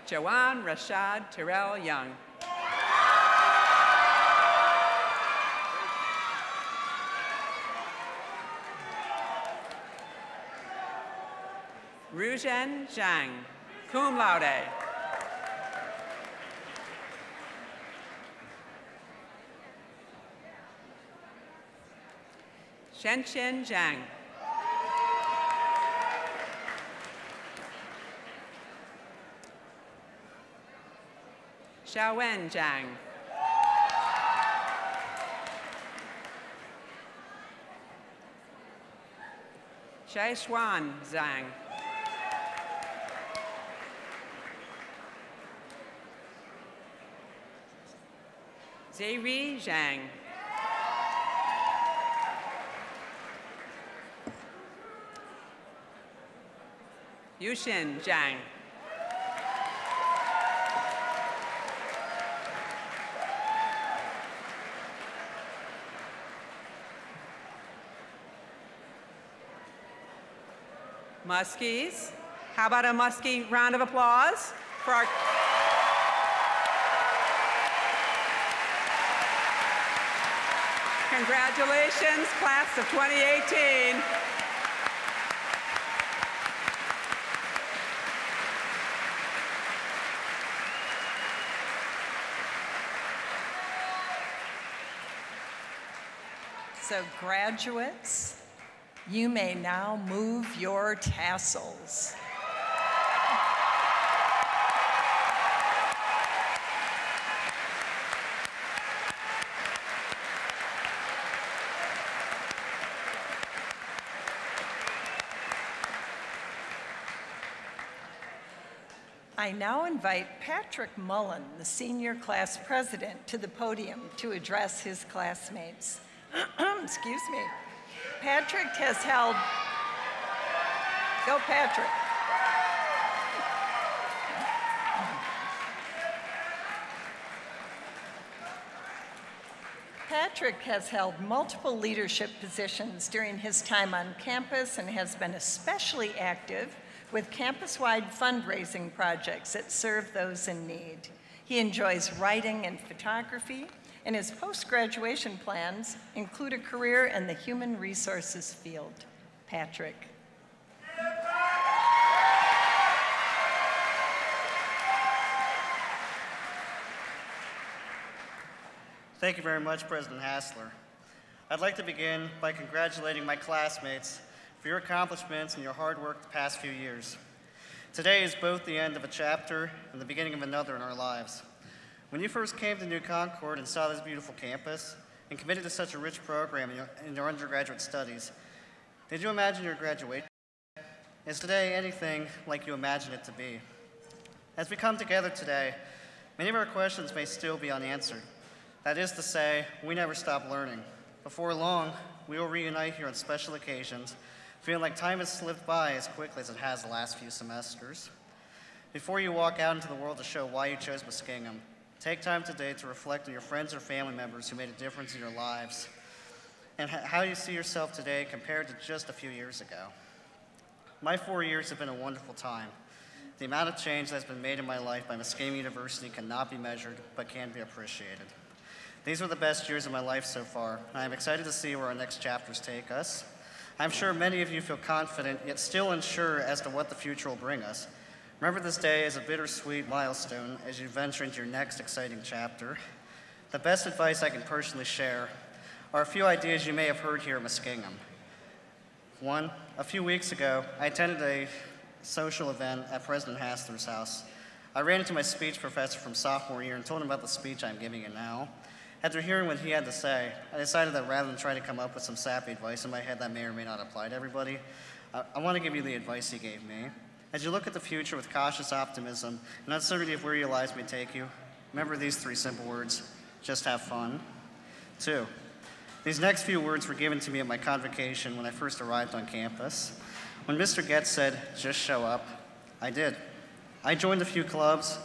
Speaker 6: Joanne Rashad Terrell Young. Ruzhen Zhang, cum laude. Shenchen Zhang. Xiaowen Zhang. Shaishuan Zhang. Zeri Zhang. Yushin Zhang. Muskies. How about a Muskie round of applause for our... Congratulations, class of 2018.
Speaker 2: So graduates, you may now move your tassels. I now invite Patrick Mullen, the senior class president, to the podium to address his classmates. Excuse me. Patrick has held, go Patrick. Patrick has held multiple leadership positions during his time on campus and has been especially active with campus-wide fundraising projects that serve those in need. He enjoys writing and photography, and his post-graduation plans include a career in the human resources field. Patrick.
Speaker 7: Thank you very much, President Hassler. I'd like to begin by congratulating my classmates for your accomplishments and your hard work the past few years. Today is both the end of a chapter and the beginning of another in our lives. When you first came to New Concord and saw this beautiful campus and committed to such a rich program in your undergraduate studies, did you imagine your graduation? Is today anything like you imagined it to be? As we come together today, many of our questions may still be unanswered. That is to say, we never stop learning. Before long, we will reunite here on special occasions, feeling like time has slipped by as quickly as it has the last few semesters. Before you walk out into the world to show why you chose Muskingum, take time today to reflect on your friends or family members who made a difference in your lives and how you see yourself today compared to just a few years ago. My 4 years have been a wonderful time. The amount of change that has been made in my life by Muskingum University cannot be measured, but can be appreciated. These were the best years of my life so far, and I am excited to see where our next chapters take us. I'm sure many of you feel confident, yet still unsure as to what the future will bring us. Remember this day as a bittersweet milestone as you venture into your next exciting chapter. The best advice I can personally share are a few ideas you may have heard here at Muskingum. One, a few weeks ago, I attended a social event at President Hassler's house. I ran into my speech professor from sophomore year and told him about the speech I'm giving it now. After hearing what he had to say, I decided that rather than try to come up with some sappy advice in my head that may or may not apply to everybody, I want to give you the advice he gave me. As you look at the future with cautious optimism and uncertainty of where your lives may take you, remember these 3 simple words: just have fun. 2, these next few words were given to me at my convocation when I first arrived on campus. When Mr. Getz said, just show up, I did. I joined a few clubs,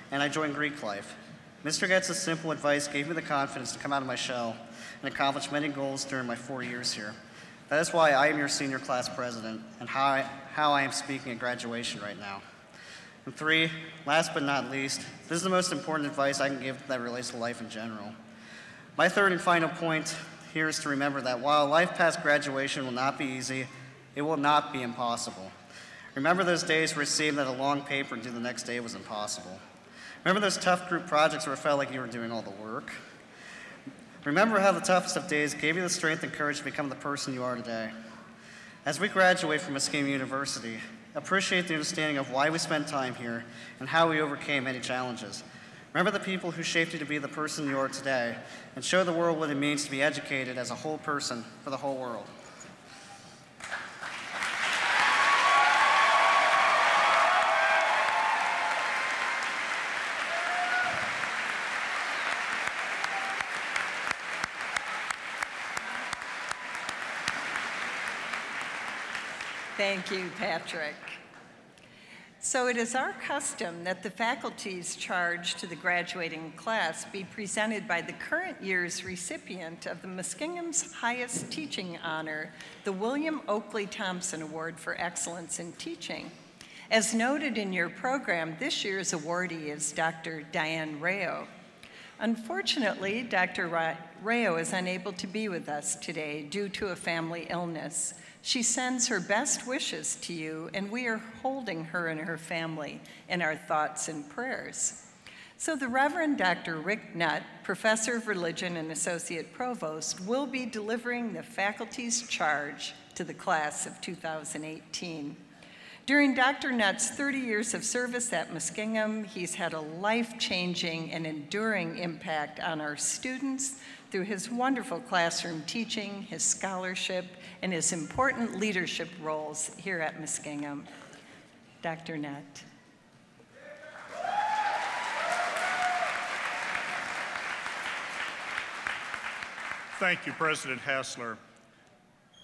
Speaker 7: and I joined Greek life. Mr. Getz's simple advice gave me the confidence to come out of my shell and accomplish many goals during my 4 years here. That is why I am your senior class president and how I am speaking at graduation right now. And 3, last but not least, this is the most important advice I can give that relates to life in general. My 3rd and final point here is to remember that while life past graduation will not be easy, it will not be impossible. Remember those days where it seemed that a long paper due the next day was impossible. Remember those tough group projects where it felt like you were doing all the work? Remember how the toughest of days gave you the strength and courage to become the person you are today. As we graduate from Muskingum University, appreciate the understanding of why we spent time here and how we overcame many challenges. Remember the people who shaped you to be the person you are today, and show the world what it means to be educated as a whole person for the whole world.
Speaker 2: Thank you, Patrick. So it is our custom that the faculty's charge to the graduating class be presented by the current year's recipient of the Muskingum's highest teaching honor, the William Oakley Thompson Award for Excellence in Teaching. As noted in your program, this year's awardee is Dr. Diane Rayo. Unfortunately, Dr. Rayo is unable to be with us today due to a family illness. She sends her best wishes to you, and we are holding her and her family in our thoughts and prayers. So the Reverend Dr. Rick Nutt, Professor of Religion and Associate Provost, will be delivering the faculty's charge to the class of 2018. During Dr. Nutt's 30 years of service at Muskingum, he's had a life-changing and enduring impact on our students through his wonderful classroom teaching, his scholarship, and his important leadership roles here at Muskingum. Dr. Nutt.
Speaker 1: Thank you, President Hassler.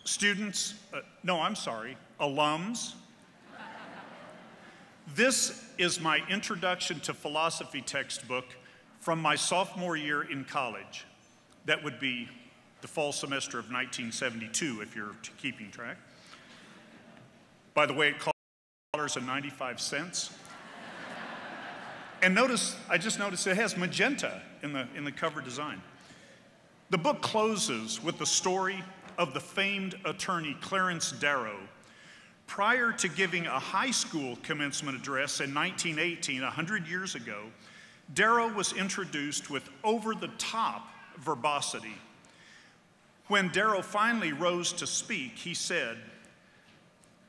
Speaker 1: Students, alums. This is my introduction to philosophy textbook from my sophomore year in college. That would be the fall semester of 1972, if you're keeping track. By the way, it cost $1.95. And notice, I just noticed it has magenta in the cover design. The book closes with the story of the famed attorney Clarence Darrow. Prior to giving a high school commencement address in 1918, 100 years ago, Darrow was introduced with over-the-top verbosity. When Darrow finally rose to speak, he said,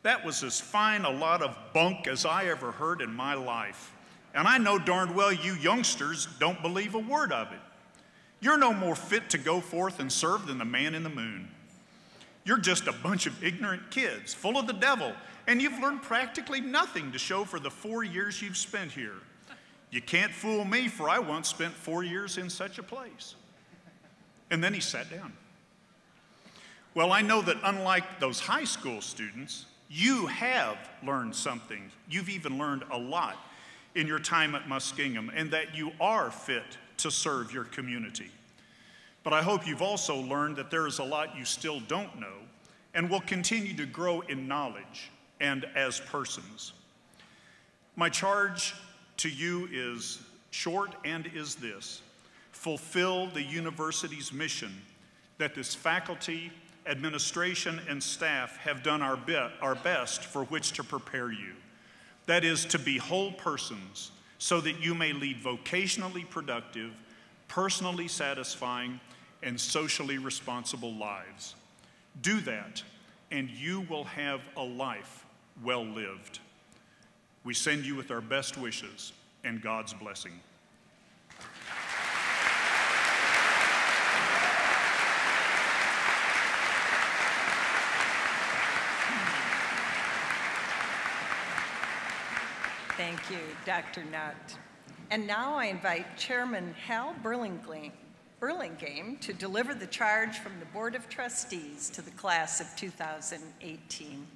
Speaker 1: "That was as fine a lot of bunk as I ever heard in my life. And I know darn well you youngsters don't believe a word of it. You're no more fit to go forth and serve than the man in the moon. You're just a bunch of ignorant kids, full of the devil, and you've learned practically nothing to show for the 4 years you've spent here. You can't fool me, for I once spent 4 years in such a place." And then he sat down. Well, I know that unlike those high school students, you have learned something. You've even learned a lot in your time at Muskingum, and that you are fit to serve your community. But I hope you've also learned that there is a lot you still don't know and will continue to grow in knowledge and as persons. My charge to you is short and is this: fulfill the university's mission that this faculty, administration, and staff have done our best for which to prepare you. That is, to be whole persons so that you may lead vocationally productive, personally satisfying, and socially responsible lives. Do that, and you will have a life well lived. We send you with our best wishes and God's blessing.
Speaker 2: Thank you, Dr. Nutt. And now I invite Chairman Hal Burlingame to deliver the charge from the Board of Trustees to the class of 2018.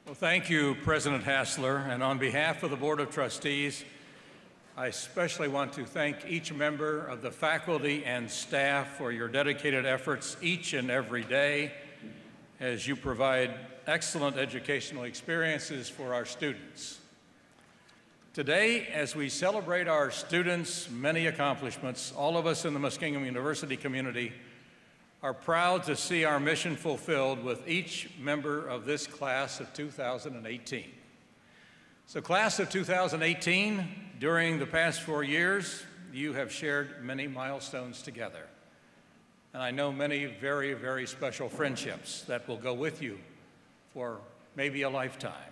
Speaker 4: Well, thank you, President Hassler, and on behalf of the Board of Trustees, I especially want to thank each member of the faculty and staff for your dedicated efforts each and every day as you provide excellent educational experiences for our students. Today, as we celebrate our students' many accomplishments, all of us in the Muskingum University community are proud to see our mission fulfilled with each member of this class of 2018. So, class of 2018, during the past 4 years, you have shared many milestones together. And I know many very, very special friendships that will go with you for maybe a lifetime.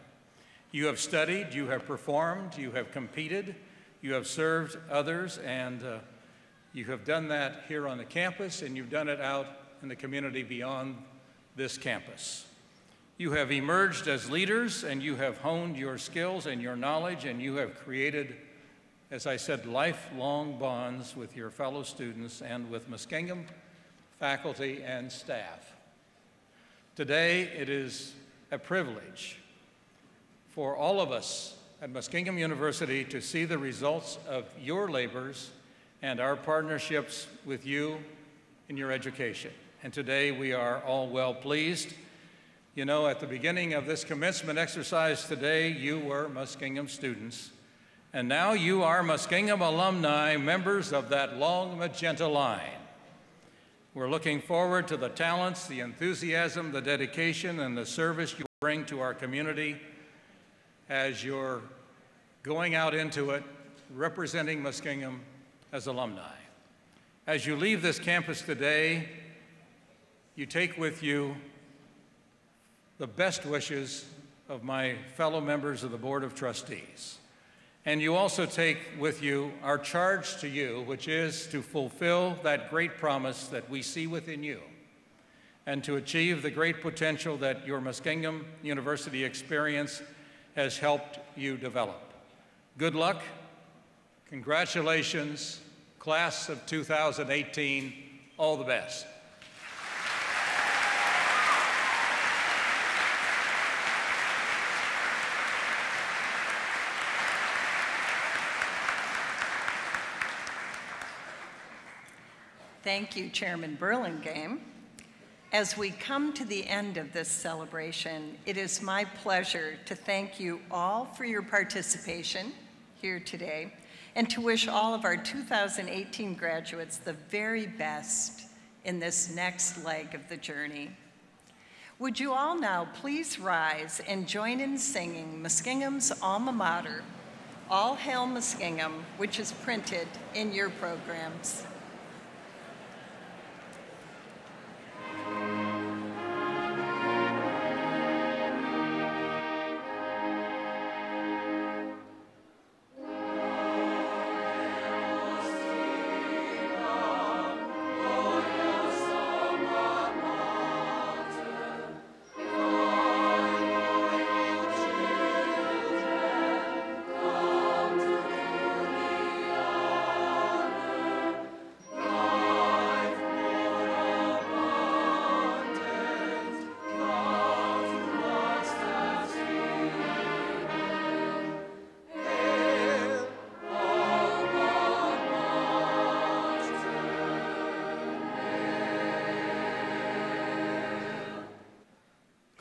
Speaker 4: You have studied, you have performed, you have competed, you have served others, and you have done that here on the campus, and you've done it out in the community beyond this campus. You have emerged as leaders, and you have honed your skills and your knowledge, and you have created, as I said, lifelong bonds with your fellow students and with Muskingum faculty and staff. Today, it is a privilege for all of us at Muskingum University to see the results of your labors and our partnerships with you in your education. And today, we are all well pleased. You know, at the beginning of this commencement exercise today, you were Muskingum students, and now you are Muskingum alumni, members of that long magenta line. We're looking forward to the talents, the enthusiasm, the dedication, and the service you bring to our community as you're going out into it, representing Muskingum as alumni. As you leave this campus today, you take with you the best wishes of my fellow members of the Board of Trustees. And you also take with you our charge to you, which is to fulfill that great promise that we see within you and to achieve the great potential that your Muskingum University experience has helped you develop. Good luck, congratulations, class of 2018, all the best.
Speaker 2: Thank you, Chairman Burlingame. As we come to the end of this celebration, it is my pleasure to thank you all for your participation here today and to wish all of our 2018 graduates the very best in this next leg of the journey. Would you all now please rise and join in singing Muskingum's alma mater, All Hail Muskingum, which is printed in your programs.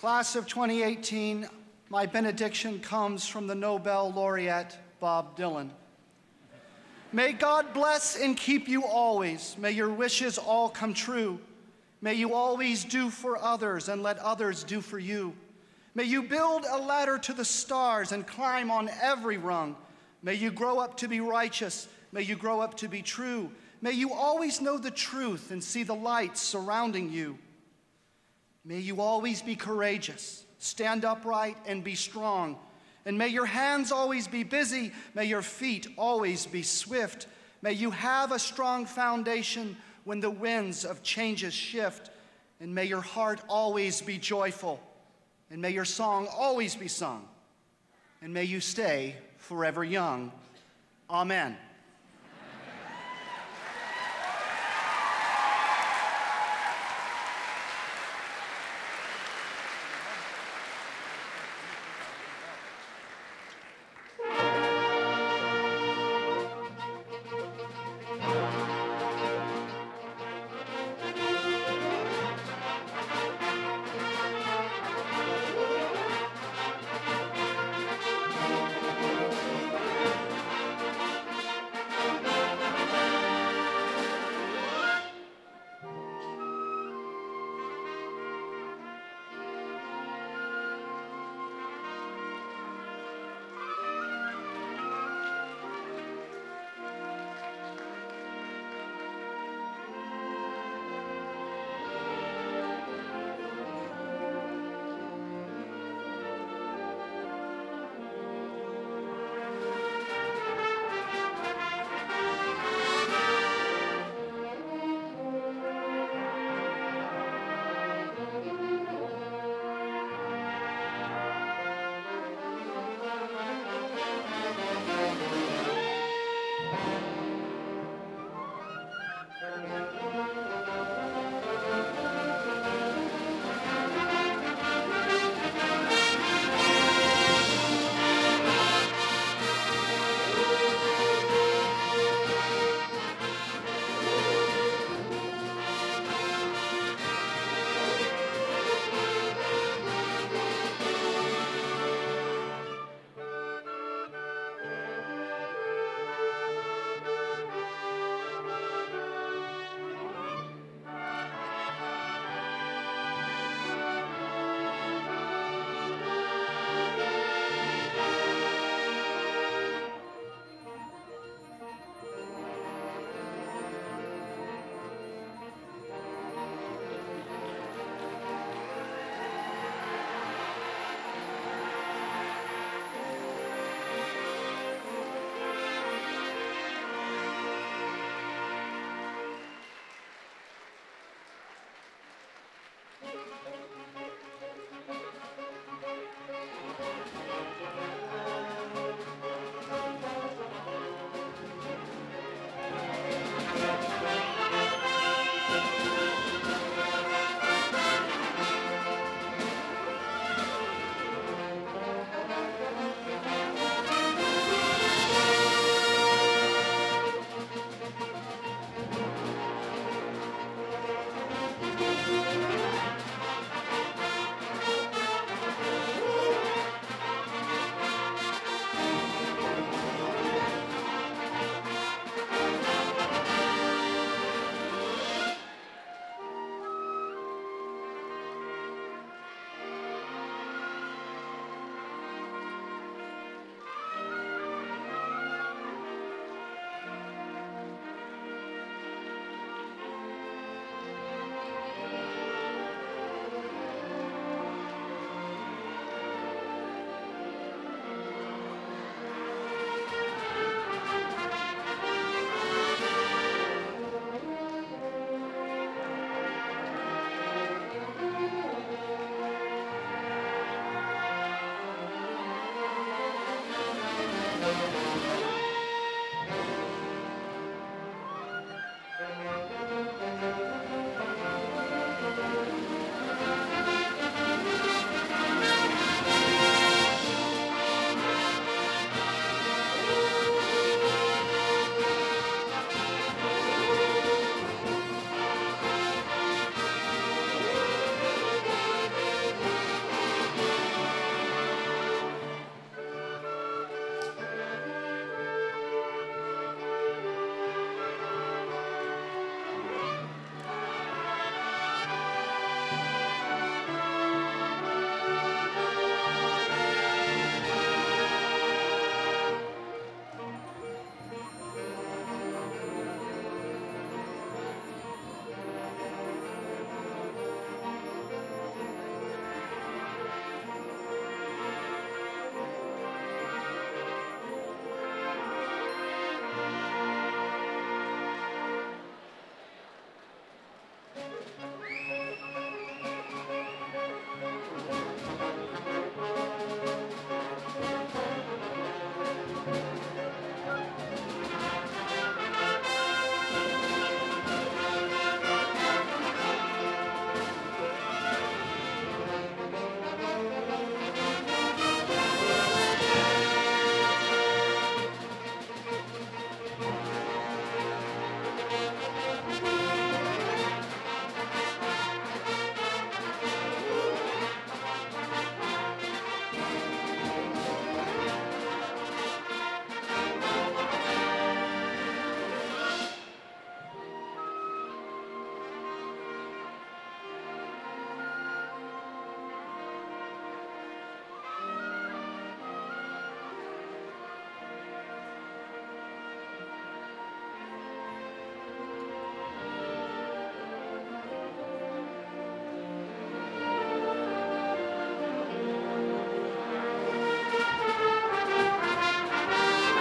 Speaker 3: Class of 2018, my benediction comes from the Nobel laureate, Bob Dylan. May God bless and keep you always. May your wishes all come true. May you always do for others and let others do for you. May you build a ladder to the stars and climb on every rung. May you grow up to be righteous. May you grow up to be true. May you always know the truth and see the light surrounding you. May you always be courageous, stand upright, and be strong. And may your hands always be busy. May your feet always be swift. May you have a strong foundation when the winds of changes shift. And may your heart always be joyful. And may your song always be sung. And may you stay forever young. Amen.